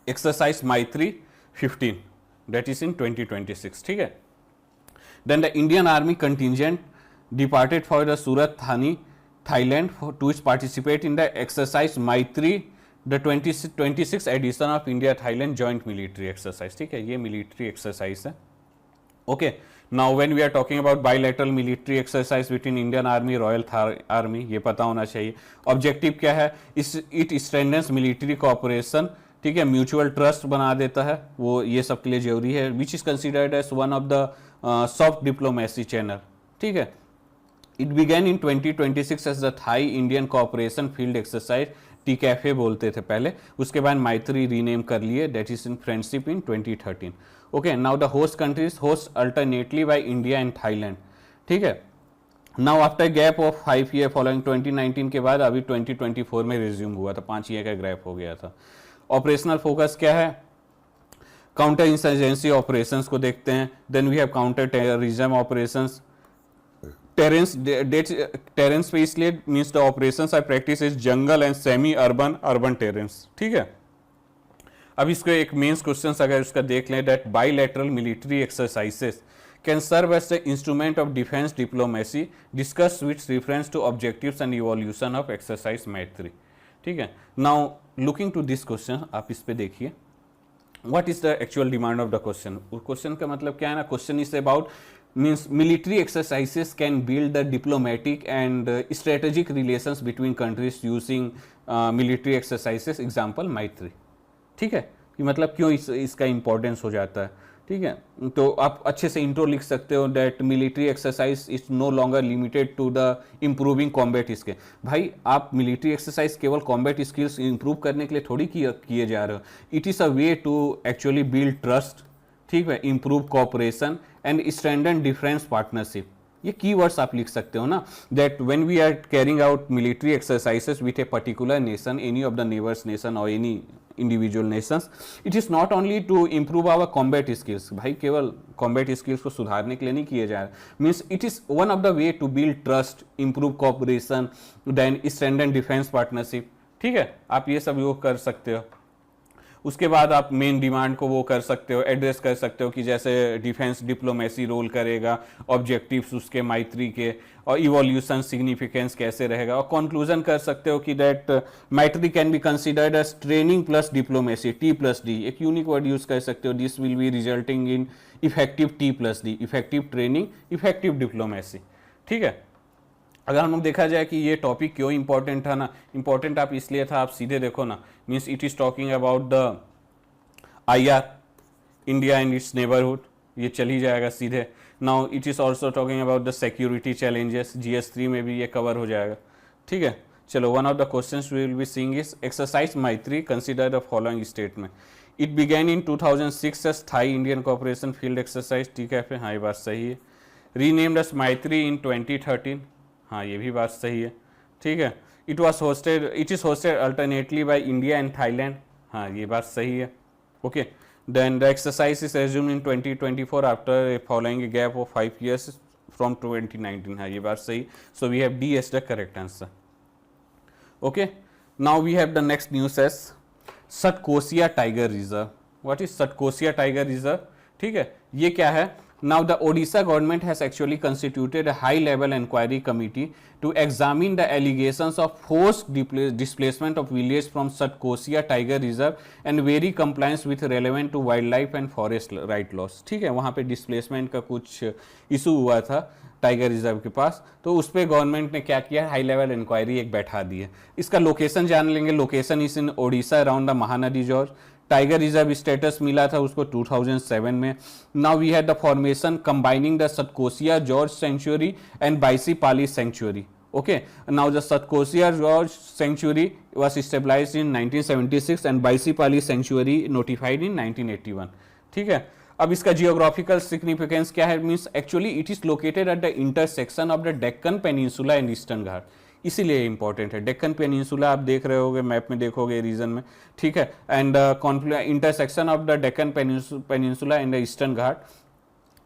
exercise Maitri 15, that is in 2026, ठीक है। Then the Indian Army contingent departed for the Surat Thani, Thailand to participate in the exercise Maitri the 26 edition of India Thailand joint military exercise, ठीक है, ये military exercise है। Okay, now when we are talking about bilateral military exercise between Indian army royal army, ये पता होना चाहिए। Objective क्या है, इट स्ट्रेंथन्स मिलिट्री कोऑपरेशन, ठीक है, म्यूचुअल ट्रस्ट बना देता है, वो ये सब के लिए जरूरी है, which is considered as one of the soft diplomacy channel, ठीक है। It began in 2026 as the Thai Indian cooperation field exercise, टीकैफे बोलते थे पहले, उसके बाद मैत्री रीनेम कर लिए, that is in friendship in 2013। Okay, now the host countries host alternately by India and Thailand, ठीक है। Now after gap of 5 year following 2019 के बाद अभी 2024 में रिज्यूम हुआ था, 5 ईयर का गैप हो गया था। ऑपरेशनल फोकस क्या है, काउंटर इंसर्जेंसी ऑपरेशंस को देखते हैं, then we have counter terrorism operations, terrains पे इसलिए means the operations are practice is jungle and semi urban terrains, ठीक है। अब इसको एक मेंस क्वेश्चन अगर उसका देख लें, that bilateral military exercises can serve as the instrument of defence diplomacy, discuss with reference to objectives and evolution of exercise Maitri, ठीक है। Now looking to this question, आप इस पे देखिए, what is the actual demand of the question. Question का मतलब क्या है ना, question is about means military exercises can build the diplomatic and strategic relations between countries using military exercises, example मैत्री, ठीक है, कि मतलब क्यों इसका इंपॉर्टेंस हो जाता है, ठीक है। तो आप अच्छे से इंट्रो लिख सकते हो, that military exercise is no longer limited to the improving combat skill. भाई आप मिलिट्री एक्सरसाइज केवल कॉम्बैट स्किल्स इंप्रूव करने के लिए थोड़ी किए जा रहे हो, it is a way to actually build trust, ठीक है, improve cooperation and strengthen defence partnership. ये कीवर्ड्स आप लिख सकते हो ना, that when we are carrying out military exercises with a particular nation, any of the neighbours nation और any individual nations, it is not only to improve our combat skills. भाई केवल combat skills को सुधारने के लिए नहीं किए जा रहे, means it is one of the way to build trust, improve cooperation, then strengthen defence partnership, ठीक है। आप ये सब योग कर सकते हो। उसके बाद आप मेन डिमांड को वो कर सकते हो, एड्रेस कर सकते हो कि जैसे डिफेंस डिप्लोमेसी रोल करेगा, ऑब्जेक्टिव्स उसके मैत्री के, और इवोल्यूशन सिग्निफिकेंस कैसे रहेगा, और कंक्लूजन कर सकते हो कि that Maitri can be considered as training plus diplomacy, T+D, एक यूनिक वर्ड यूज कर सकते हो, this will be resulting in effective T+D, effective training, effective diplomacy, ठीक है। अगर हम लोग देखा जाए कि ये टॉपिक क्यों इंपॉर्टेंट था ना, इंपॉर्टेंट आप इसलिए था, आप सीधे देखो ना, means it is talking about the IR, India and it's neighbourhood, ये चल ही जाएगा सीधे। Now it is also talking about the security challenges, GS3 में भी ये कवर हो जाएगा, ठीक है। चलो, one of the questions we will be seeing is exercise Maitri, consider the following statement. It began in 2006 as Thai Indian cooperation field exercise, ठीक है, हाँ ये बात सही है। रीनेम्ड एज मैत्री इन 2013, हाँ ये भी बात सही है, ठीक है। It is hosted alternately by India and Thailand, हाँ ये बात सही है, okay. Then the exercise is resumed in 2024 after following a gap of 5 years from 2019, हाँ ये बात सही। So we have D as the correct answer, okay. Now we have the next news as Satkosia tiger reserve. What is Satkosia tiger reserve, ठीक है, ये क्या है। Now the Odisha government has actually constituted a high-level inquiry committee to examine the allegations of forced displacement of village from Satkosia Tiger Reserve and very compliance with relevant to wildlife and forest right laws, ठीक है। वहाँ पे displacement का कुछ issue हुआ था tiger reserve के पास, तो उस पर गवर्नमेंट ने क्या किया, हाई लेवल इंक्वायरी एक बैठा दी है। इसका लोकेशन जान लेंगे, location is in Odisha around the Mahanadi gorge. Tiger reserve status मिला था उसको 2007 में। Now we had the formation combining the Satkosia gorge sanctuary and Baisipalli sanctuary, okay. Now the Satkosia gorge sanctuary was stabilized in 1976 and Baisipalli sanctuary notified in 1981, ठीक है। अब इसका geographical significance क्या है, means actually it is located at the intersection of the Deccan peninsula and eastern घाट, इसीलिए important है। Deccan peninsula आप देख रहे होगे, मैप में देखोगे रीजन में, ठीक है, and intersection of the Deccan peninsula and the eastern Ghat,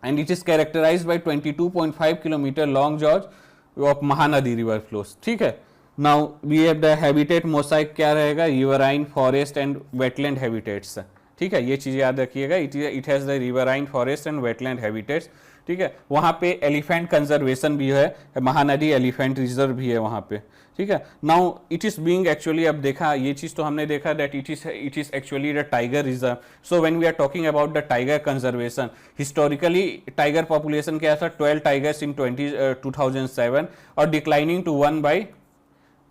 and it is characterised by 22.5 kilometre long gorge of Mahanadi river flows, ठीक है। Now we have the habitat mosaic क्या रहेगा, riverine, forest and wetland habitats, ठीक है, ये चीज़ याद रखिएगा। It has the riverine forest and wetland habitats, ठीक है। वहाँ पे एलिफेंट कंजर्वेशन भी है, महानदी एलिफेंट रिजर्व भी है वहाँ पे, ठीक है। Now it is being actually, अब देखा ये चीज़ तो हमने देखा that it is actually the tiger reserve. So when we are talking about the tiger conservation, historically tiger population क्या था, 12 टाइगर्स इन 2007 और डिक्लाइनिंग टू 1 बाई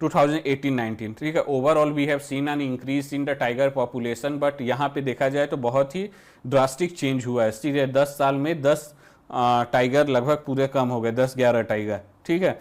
2018-19, ठीक है। Overall we have seen an increase in the tiger population, but यहाँ पे देखा जाए तो बहुत ही ड्रास्टिक चेंज हुआ है। सीधे 10 साल में 10 टाइगर लगभग पूरे कम हो गए, 10-11 टाइगर, ठीक है।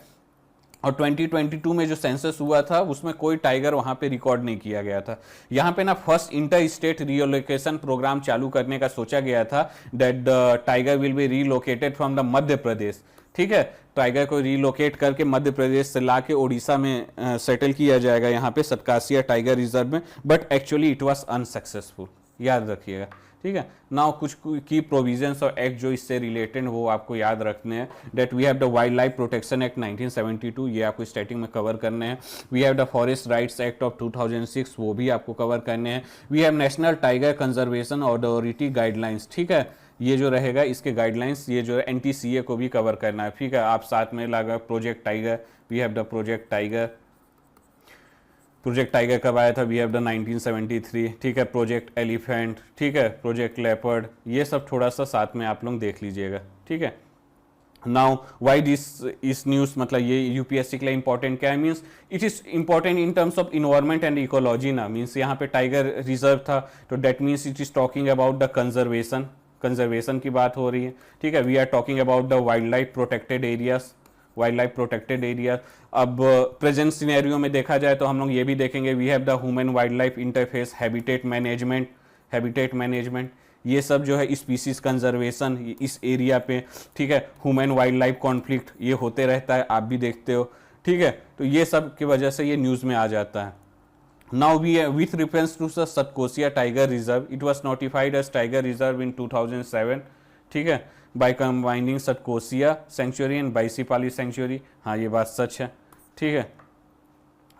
और 2022 में जो सेंसस हुआ था उसमें कोई टाइगर वहाँ पे रिकॉर्ड नहीं किया गया था। यहाँ पे ना first inter state relocation programme चालू करने का सोचा गया था, that the tiger will be relocated from the Madhya Pradesh, ठीक है। टाइगर को रीलोकेट करके मध्य प्रदेश से ला के ओडिशा में सेटल किया जाएगा यहाँ पे सतकासिया टाइगर रिजर्व में, but actually it was unsuccessful, याद रखिएगा, ठीक है। नाउ कुछ की प्रोविजंस और एक्ट जो इससे रिलेटेड वो आपको याद रखने हैं, that we have the wild life protection act 1972, ये आपको स्टार्टिंग में कवर करने हैं। We have the forest rights act of 2006, वो भी आपको कवर करने हैं। We have national tiger conservation authority guidelines, ठीक है, ये जो रहेगा इसके गाइडलाइंस, ये जो है NTCA को भी कवर करना है, ठीक है। आप साथ में लगा project tiger, we have the project tiger कब आया था, वी हैव द 1973, ठीक है। प्रोजेक्ट एलिफेंट, ठीक है, प्रोजेक्ट लेपर्ड, ये सब थोड़ा सा साथ में आप लोग देख लीजिएगा, ठीक है। Now why this is news, मतलब ये यूपीएससी के लिए इंपॉर्टेंट क्या है, means it is important in terms of environment and ecology ना, मीन्स यहाँ पे टाइगर रिजर्व था तो that means it is talking about the conservation की बात हो रही है, ठीक है। We are talking about the wild life protected area. अब प्रेजेंट सिनेरियो में देखा जाए तो हम लोग ये भी देखेंगे, we have the human wildlife interface, habitat management, ये सब जो है स्पीसीज कंजर्वेशन इस एरिया पे, ठीक है। ह्यूमन वाइल्ड लाइफ कॉन्फ्लिक्ट ये होते रहता है, आप भी देखते हो, ठीक है। तो ये सब की वजह से ये न्यूज़ में आ जाता है। Now with reference to the Satkosia Tiger Reserve, it was notified as Tiger Reserve in 2007, ठीक है, by combining Satkosia Sanctuary and Baisipali Sanctuary, हाँ ये बात सच है, ठीक है।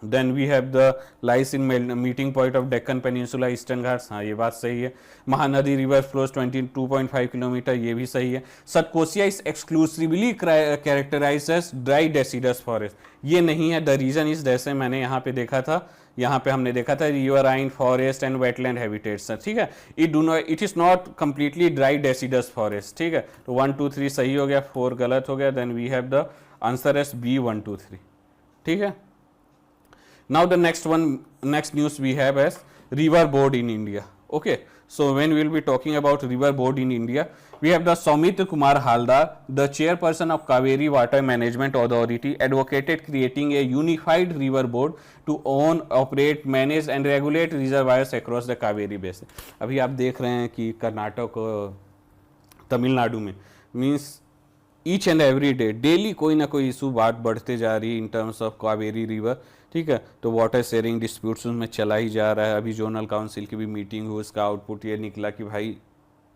Then we have the lies in meeting point of Deccan Peninsula Eastern Ghats, हाँ ये बात सही है। महानदी रिवर फ्लोज 22.5 किलोमीटर, ये भी सही है। Satkosia is exclusively characterized as dry deciduous forest, ये नहीं है। द रीजन इज, जैसे मैंने यहाँ पे देखा था, यहाँ पे हमने देखा था riverine forest and wetland habitats, ठीक है। It is not completely dry deciduous forest, ठीक है। तो 1 2 3 सही हो गया, 4 गलत हो गया। Then we have the answer as B 1 2 3, ठीक है। Now the next news we have as river board in India. Okay, so when we will be talking about river board in India, we have the Soumitra Kumar Haldar, the chairperson of Kaveri Water Management Authority, advocated creating a unified river board to own, operate, manage and regulate reservoirs across the Kaveri basin. अभी आप देख रहे हैं कि कर्नाटक और तमिलनाडु में means each and every day daily कोई ना कोई इशू बात बढ़ते जा रही है इन टर्म्स ऑफ कावेरी रिवर, ठीक है। तो वाटर शेयरिंग डिस्प्यूट्स में चला ही जा रहा है। अभी जोनल काउंसिल की भी मीटिंग हुई, उसका आउटपुट ये निकला कि भाई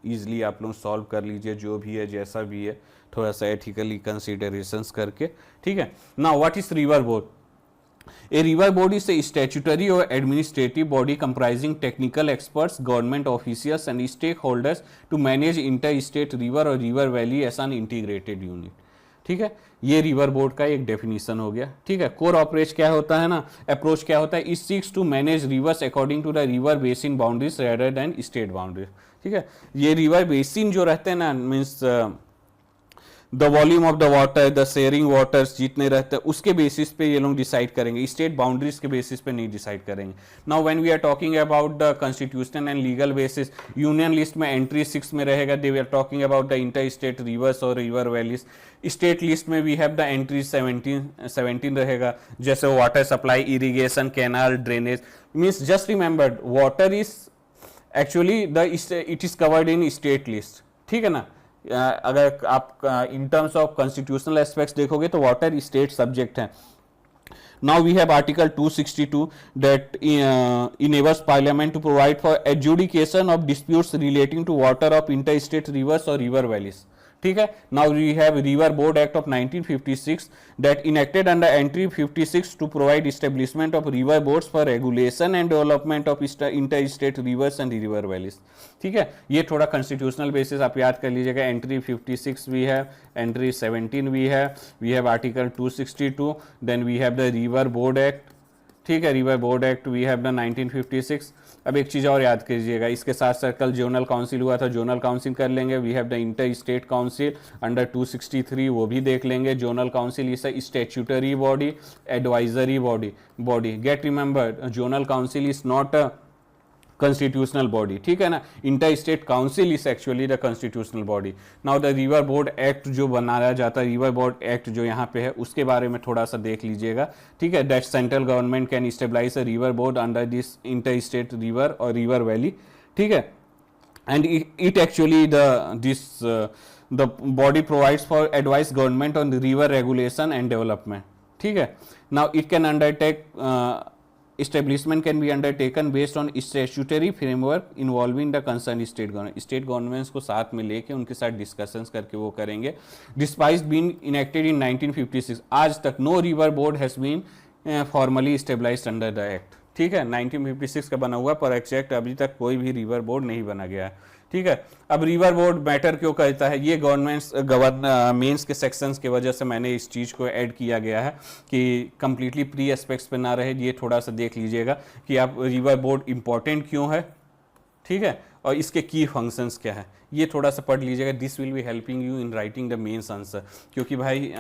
ईजिली आप लोग सॉल्व कर लीजिए, जो भी है जैसा भी है, थोड़ा सा एथिकली कंसिडरेशंस करके, ठीक है। Now what is river board? A river board is a statutory or administrative body comprising technical experts, government officials and stakeholders to manage interstate river और river valley as an integrated unit, ठीक है। ये river board का एक definition हो गया, ठीक है। कोर अप्रोच क्या होता है ना, अप्रोच क्या होता है, it seeks to manage rivers according to the river basin boundaries rather than state boundaries, ठीक है। ये रिवर बेसिन जो रहते हैं ना, means the volume of the water, the sharing waters जितने रहते हैं उसके बेसिस पे ये लोग डिसाइड करेंगे, स्टेट बाउंड्रीज के बेसिस पे नहीं डिसाइड करेंगे। Now when we are talking about the constitutional and legal basis, union list में एंट्री 6 में रहेगा, there we are talking about the inter state rivers और रिवर वैलीज। स्टेट लिस्ट में we have the entry 17 रहेगा, जैसे water supply, irrigation, canal, drainage. Means just remember water is actually it is covered in state list, ठीक है ना। अगर आप in terms of constitutional aspects देखोगे तो वाटर स्टेट सब्जेक्ट है। Now we have Article 262 that enables Parliament to provide for adjudication of disputes relating to water of interstate rivers or river valleys, ठीक है. Now we have river board act of 1956 that enacted under entry 56 to provide establishment of river boards for regulation and development of inter state rivers and river valleys. ठीक है, ये थोड़ा constitutional basis आप याद कर लीजिएगा. एंट्री 56 भी है, एंट्री 17 भी है, we have article 262, then we have the river board act. ठीक है, river board act we have the 1956. अब एक चीज़ और याद कीजिएगा, इसके साथ साथ कल जोनल काउंसिल हुआ था, जोनल काउंसिल कर लेंगे. We have the inter state council under 263, वो भी देख लेंगे. Zonal council is a statutory body, advisory body. Get remember, zonal council is not a constitutional body. ठीक है ना. Inter state council is actually the constitutional body. Now the river board act जो बनाया जाता है, रिवर बोर्ड एक्ट जो यहाँ पे है, उसके बारे में थोड़ा सा देख लीजिएगा. ठीक है, that central government can stabilize a river board under this inter state river और रिवर वैली. ठीक है, and it actually the body provides for advice government on river regulation and development. ठीक है, now it can undertake establishment can be undertaken based on statutory framework involving the concerned state government. State governments को साथ में लेके उनके साथ discussions करके वो करेंगे. Despite being enacted in 1956, आज तक no river board has been formally established under the act. ठीक है, 1956 का बना हुआ, पर एग्जैक्ट अभी तक कोई भी रिवर बोर्ड नहीं बना गया है. ठीक है, अब रिवर बोर्ड मैटर क्यों करता है, ये मेंस के सेक्शंस की वजह से मैंने इस चीज़ को ऐड किया गया है कि कंप्लीटली प्री एस्पेक्ट्स पे ना रहे. ये थोड़ा सा देख लीजिएगा कि आप रिवर बोर्ड इंपॉर्टेंट क्यों है. ठीक है, और इसके की फंक्शंस क्या है, ये थोड़ा सा पढ़ लीजिएगा. This will be helping you in writing the mains answer, क्योंकि भाई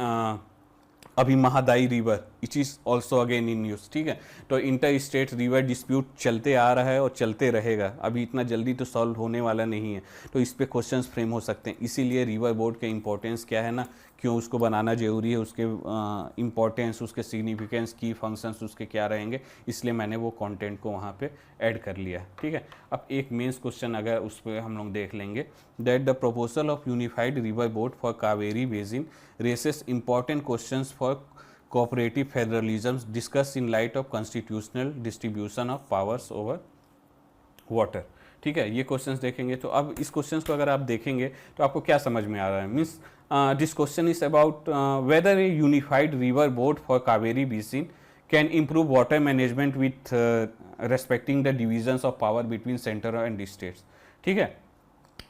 अभी Mahadayi river it is also again in news. ठीक है, तो इंटर स्टेट रिवर डिस्प्यूट चलते आ रहा है और चलते रहेगा, अभी इतना जल्दी तो सॉल्व होने वाला नहीं है. तो इस पे क्वेश्चंस फ्रेम हो सकते हैं. इसीलिए रिवर बोर्ड के इंपॉर्टेंस क्या है ना, क्यों उसको बनाना जरूरी है, उसके इंपॉर्टेंस, उसके सिग्निफिकेंस, की फंक्शंस उसके क्या रहेंगे, इसलिए मैंने वो कंटेंट को वहाँ पे ऐड कर लिया. ठीक है, अब एक मेंस क्वेश्चन अगर उस पर हम लोग देख लेंगे, that the proposal of unified river board for Cauvery basin raises important questions for cooperative federalism discussed in light of constitutional distribution of powers over water. ठीक है, ये क्वेश्चंस देखेंगे. तो अब इस क्वेश्चंस को अगर आप देखेंगे तो आपको क्या समझ में आ रहा है. Means this question is about whether A unified river board for Cauvery basin can improve water management with respecting the divisions of power between centre and states. ठीक है,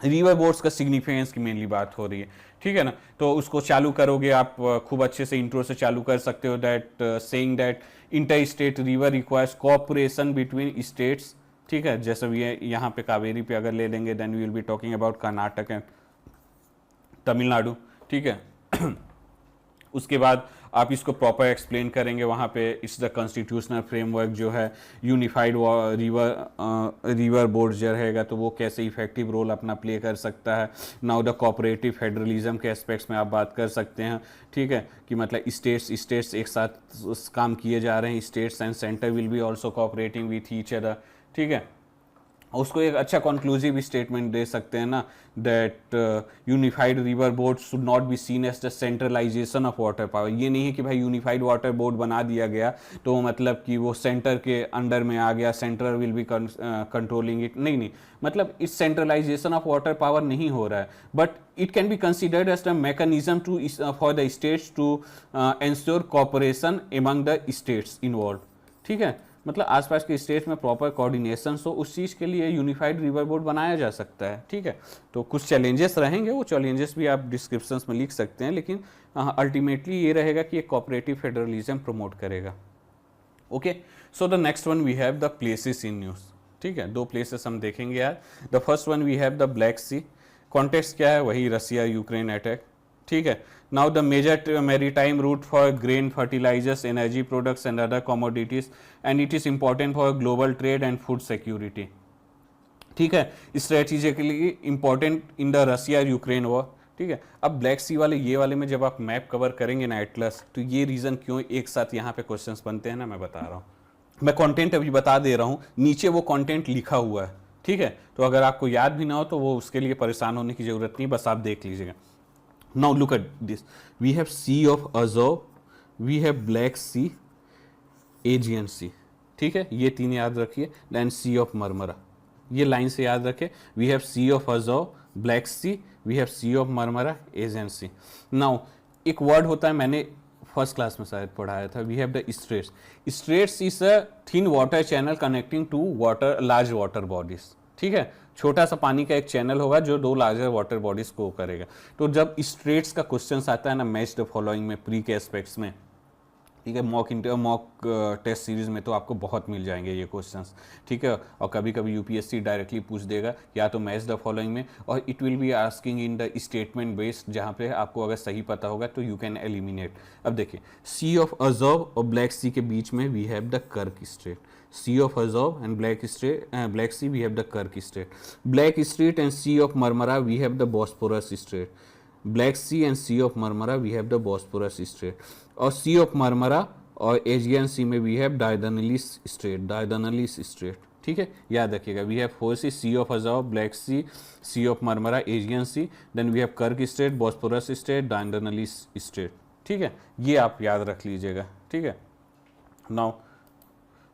रिवर बोर्ड्स का सिग्निफिकेंस की मेनली बात हो रही है. ठीक है ना, तो उसको चालू करोगे आप खूब अच्छे से इंट्रो से चालू कर सकते हो. That saying that inter state river requires cooperation between states. ठीक है, जैसे भी यहाँ पे कावेरी पे अगर ले लेंगे, then we will be talking about Karnataka and Tamil Nadu. ठीक है, उसके बाद आप इसको प्रॉपर एक्सप्लेन करेंगे वहाँ पे. इट्स द कॉन्स्टिट्यूशनल फ्रेमवर्क जो है यूनिफाइड रिवर बोर्ड जो रहेगा, तो वो कैसे इफेक्टिव रोल अपना प्ले कर सकता है. नाउ द कोऑपरेटिव फेडरलिज्म के एस्पेक्ट्स में आप बात कर सकते हैं. ठीक है, कि मतलब स्टेट्स एक साथ काम किए जा रहे हैं, states and centre will be also cooperating with each other. ठीक है, उसको एक अच्छा कंक्लूसिव स्टेटमेंट दे सकते हैं ना, that unified river board should not be seen as the centralization of water power. ये नहीं है कि भाई यूनिफाइड वाटर बोर्ड बना दिया गया तो मतलब कि वो सेंटर के अंडर में आ गया, centre will be controlling it. नहीं, मतलब इस सेंट्रलाइजेशन ऑफ वाटर पावर नहीं हो रहा है, but it can be considered as the mechanism to for the states to ensure cooperation among the states involve. ठीक है, मतलब आसपास के स्टेट्स में प्रॉपर कोऑर्डिनेशन हो, उस चीज़ के लिए यूनिफाइड रिवर बोर्ड बनाया जा सकता है. ठीक है, तो कुछ चैलेंजेस रहेंगे, वो चैलेंजेस भी आप डिस्क्रिप्शंस में लिख सकते हैं, लेकिन अल्टीमेटली ये रहेगा कि एक कोऑपरेटिव फेडरलिज्म प्रमोट करेगा. Okay, so the next one we have the places in news. ठीक है, 2 प्लेसेस हम देखेंगे यार. The first one we have the Black Sea. Context क्या है, वही रसिया यूक्रेन अटैक. ठीक है, now the major maritime route for grain, fertilizers, energy products and other commodities, and it is important for global trade and food security. ठीक है, strategically important in the Russia Ukraine war. ठीक है, अब black सी वाले ये वाले में जब आप मैप कवर करेंगे ना एटलस, तो ये रीज़न क्यों एक साथ यहाँ पे क्वेश्चंस बनते हैं ना, मैं बता रहा हूँ. मैं कंटेंट अभी बता दे रहा हूँ, नीचे वो कंटेंट लिखा हुआ है. ठीक है, तो अगर आपको याद भी ना हो तो वो उसके लिए परेशान होने की ज़रूरत नहीं, बस आप देख लीजिएगा. Now look at this. We have Sea of Azov, we have Black Sea, Aegean Sea. ठीक है, ये 3 याद रखिए. Then Sea of Marmara, ये लाइन से याद रखें. We have Sea of Azov, black C, we have C of Marmara, Aegean sea. Now एक वर्ड होता है, मैंने फर्स्ट क्लास में शायद पढ़ाया था, we have the straits. Straits is a thin water channel connecting two water large water bodies, ठीक है, छोटा सा पानी का एक चैनल होगा जो दो लार्जर वाटर बॉडीज को करेगा। तो जब स्ट्रेट्स का क्वेश्चन आता है ना मैच द फॉलोइंग में, प्री के एस्पेक्ट्स में, ठीक है, मॉक टेस्ट सीरीज में, तो आपको बहुत मिल जाएंगे ये क्वेश्चंस, ठीक है। और कभी कभी यूपीएससी डायरेक्टली पूछ देगा या तो मैच द फॉलोइंग में, और it will be asking in the statement based, जहाँ पे आपको अगर सही पता होगा तो यू कैन एलिमिनेट। अब देखिए, सी ऑफ अजॉव और ब्लैक सी के बीच में we have the Kerch Strait, Sea of Azov and Black C we have the Kerch Strait, black strait and Sea of Marmara we have the Bosphorus Strait, Black Sea and Sea of Marmara we have the Bosphorus Strait, और Sea of Marmara और Aegean Sea में we have Dardanelles Strait, Dardanelles straight, ठीक है, याद रखिएगा। We have 4 Sea of Azov, Black Sea, Sea of Marmara, Aegean Sea, then we have Kerch strait, Bosphorus strait, Dardanelles straight, ठीक है, ये आप याद रख लीजिएगा, ठीक है। नाउ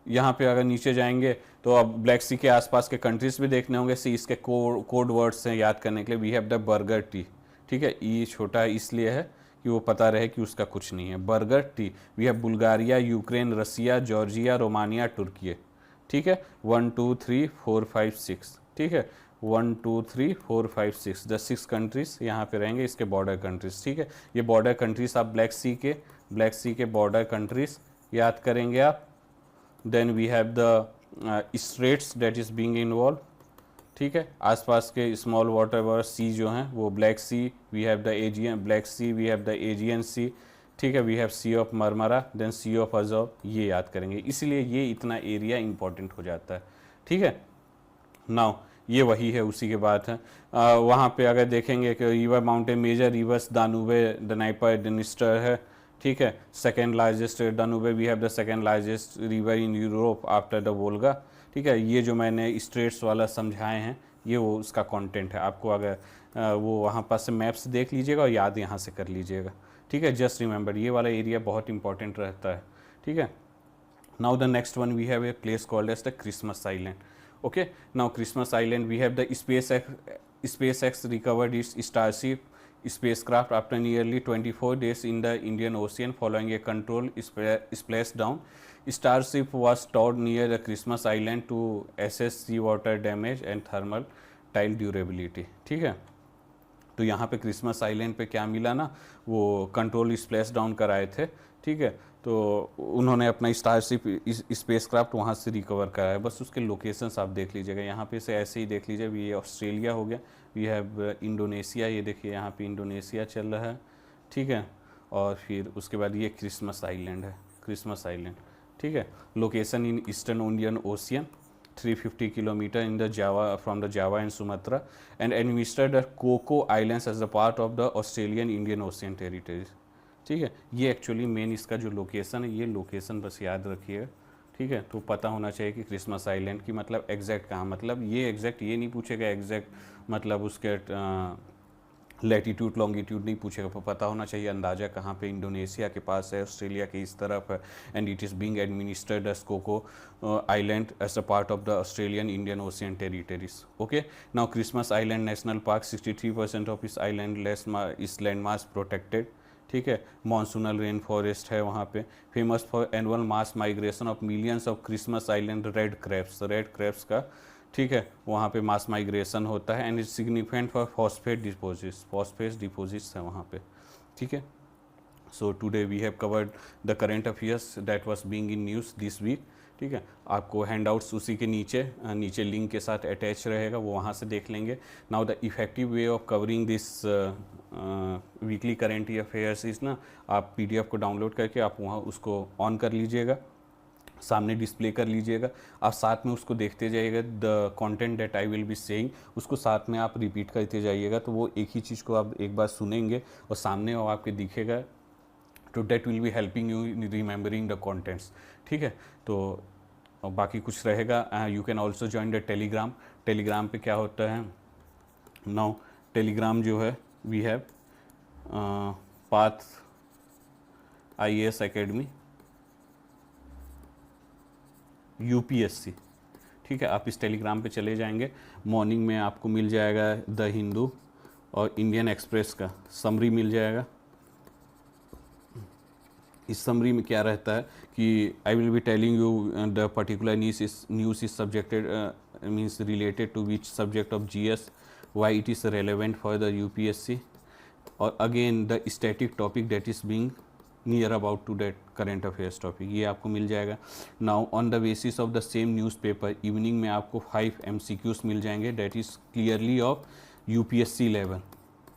यहाँ पे अगर नीचे जाएंगे तो अब ब्लैक सी के आसपास के कंट्रीज भी देखने होंगे, सी इसके कोड वर्ड्स हैं याद करने के लिए। वी हैव द बर्गर टी, ठीक है, ई छोटा इसलिए है कि वो पता रहे कि उसका कुछ नहीं है, बर्गर टी। We have Bulgaria, Ukraine, Russia, Georgia, Romania, Turkey, ठीक है, 1 2 3 4 5 6, ठीक है, 1 2 3 4 5 6, द 6 कंट्रीज यहाँ पे रहेंगे, इसके बॉर्डर कंट्रीज, ठीक है। ये बॉर्डर कंट्रीज आप ब्लैक सी के बॉर्डर कंट्रीज याद करेंगे आप। Then we have the straits that is being involve, ठीक है, आसपास के स्मॉल वाटर बॉडी सी जो हैं वो Black C, we have the Aegean, Black C, we have the Aegean Sea, ठीक है, we have C of Marmara, then Sea of Azov, ये याद करेंगे, इसलिए ये इतना एरिया इंपॉर्टेंट हो जाता है, ठीक है। नाउ ये वही है, उसी के बाद है वहाँ पे अगर देखेंगे कि river mountain major rivers Danube, Dnieper, Dniester है, ठीक है, second largest Danube, we have the second largest river in Europe after the Volga, ठीक है। ये जो मैंने स्ट्रेट्स वाला समझाए हैं ये वो उसका कंटेंट है, आपको अगर वो वहाँ पास से मैप्स देख लीजिएगा और याद यहाँ से कर लीजिएगा, ठीक है। जस्ट रिमेंबर ये वाला एरिया बहुत इंपॉर्टेंट रहता है, ठीक है। Now the next one we have a place called as the Christmas Island, okay. Now Christmas Island we have the SpaceX recovered its Starship spacecraft after nearly 24 days in the Indian Ocean following a controlled splashdown. Starship was stored near the Christmas Island to assess seawater damage and thermal tile durability, ठीक है। तो यहाँ पे Christmas island पे क्या मिला ना, वो कंट्रोल स्प्लैश डाउन कराए थे, ठीक है। तो उन्होंने अपना स्टारशिप स्पेसक्राफ्ट वहाँ से रिकवर कराया, बस उसके लोकेशंस आप देख लीजिएगा, यहाँ पे से ऐसे ही देख लीजिए। ये ऑस्ट्रेलिया हो गया, वी हैव इंडोनेशिया, ये देखिए यहाँ पे इंडोनेशिया चल रहा है, ठीक है। और फिर उसके बाद ये क्रिसमस आइलैंड है, क्रिसमस आइलैंड, ठीक है। Location in eastern Indian ocean, 350 kilometer in the Java from the Java and Sumatra, and administered the Coco Islands as a part of the Australian Indian Ocean Territories, ठीक है। ये actually main इसका जो location है, ये location बस याद रखिएगा, ठीक है। तो पता होना चाहिए कि क्रिसमस आइलैंड की मतलब एग्जैक्ट कहाँ, मतलब ये एग्जैक्ट ये नहीं पूछेगा, एग्जैक्ट मतलब उसके लैटीट्यूड लॉन्गिट्यूड नहीं पूछेगा, पर पता होना चाहिए अंदाज़ा कहाँ पे, इंडोनेशिया के पास है, ऑस्ट्रेलिया के इस तरफ है, and it is being administered as Coco island as a part of the Australian Indian Ocean Territories, okay. Now Christmas Island National Park, 63% of this island is land mass protected, ठीक है। Monsoonal rain forest है वहाँ पे, famous for annual mass migration of millions of Christmas Island red crabs का, ठीक है, वहाँ पे मास माइग्रेशन होता है, and it's significant for phosphate deposits है वहाँ पे, ठीक है। So today we have covered the current affairs that was being in news this week, ठीक है। आपको हैंडआउट्स उसी के नीचे लिंक के साथ अटैच रहेगा, वो वहाँ से देख लेंगे। Now the effective way of covering this weekly current affairs is ना, आप PDF को डाउनलोड करके आप वहाँ उसको ऑन कर लीजिएगा, सामने डिस्प्ले कर लीजिएगा, आप साथ में उसको देखते जाइएगा, the content that I will be saying उसको साथ में आप रिपीट करते जाइएगा, तो वो एक ही चीज़ को आप एक बार सुनेंगे और सामने और आपके दिखेगा, तो that will be helping you in remembering the contents, ठीक है। तो बाकी कुछ रहेगा, you can also join the Telegram पे क्या होता है नाउ, टेलीग्राम जो है we have path IAS academy UPSC, ठीक है, आप इस टेलीग्राम पे चले जाएंगे, मॉर्निंग में आपको मिल जाएगा द हिंदू और इंडियन एक्सप्रेस का समरी मिल जाएगा। इस समरी में क्या रहता है कि I will be telling you the particular news is subjected means related to which subject of GS, why it is relevant for the UPSC, और again the static topic that is being near about to that current affairs topic, ये आपको मिल जाएगा। Now on the basis of the same newspaper evening में आपको 5 MCQs मिल जाएंगे that is clearly of UPSC level.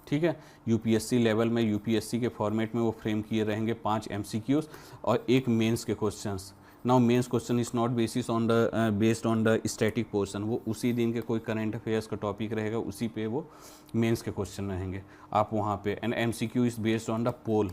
ठीक है, यूपीएससी लेवल में यूपीएससी के फॉर्मेट में वो फ्रेम किए रहेंगे 5 MCQs और एक मेंस के questions. Now mains question is not based on the static portion, वो उसी दिन के कोई करंट अफेयर्स का टॉपिक रहेगा, उसी पे वो मेंस के क्वेश्चन रहेंगे आप वहाँ पे। And MCQ is based on the poll.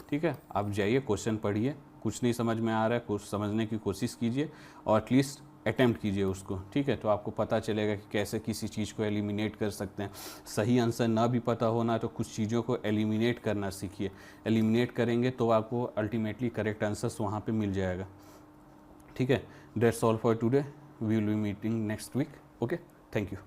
ठीक है, आप जाइए क्वेश्चन पढ़िए, कुछ नहीं समझ में आ रहा है कुछ समझने की कोशिश कीजिए और एटलीस्ट अटैम्प्ट कीजिए उसको। ठीक है, तो आपको पता चलेगा कि कैसे किसी चीज़ को एलिमिनेट कर सकते हैं। सही आंसर ना भी पता होना तो कुछ चीज़ों को एलिमिनेट करना सीखिए, एलिमिनेट करेंगे तो आपको अल्टीमेटली करेक्ट आंसर्स वहाँ पे मिल जाएगा। ठीक है, that's all for today, we will be meeting next week. Okay, thank you.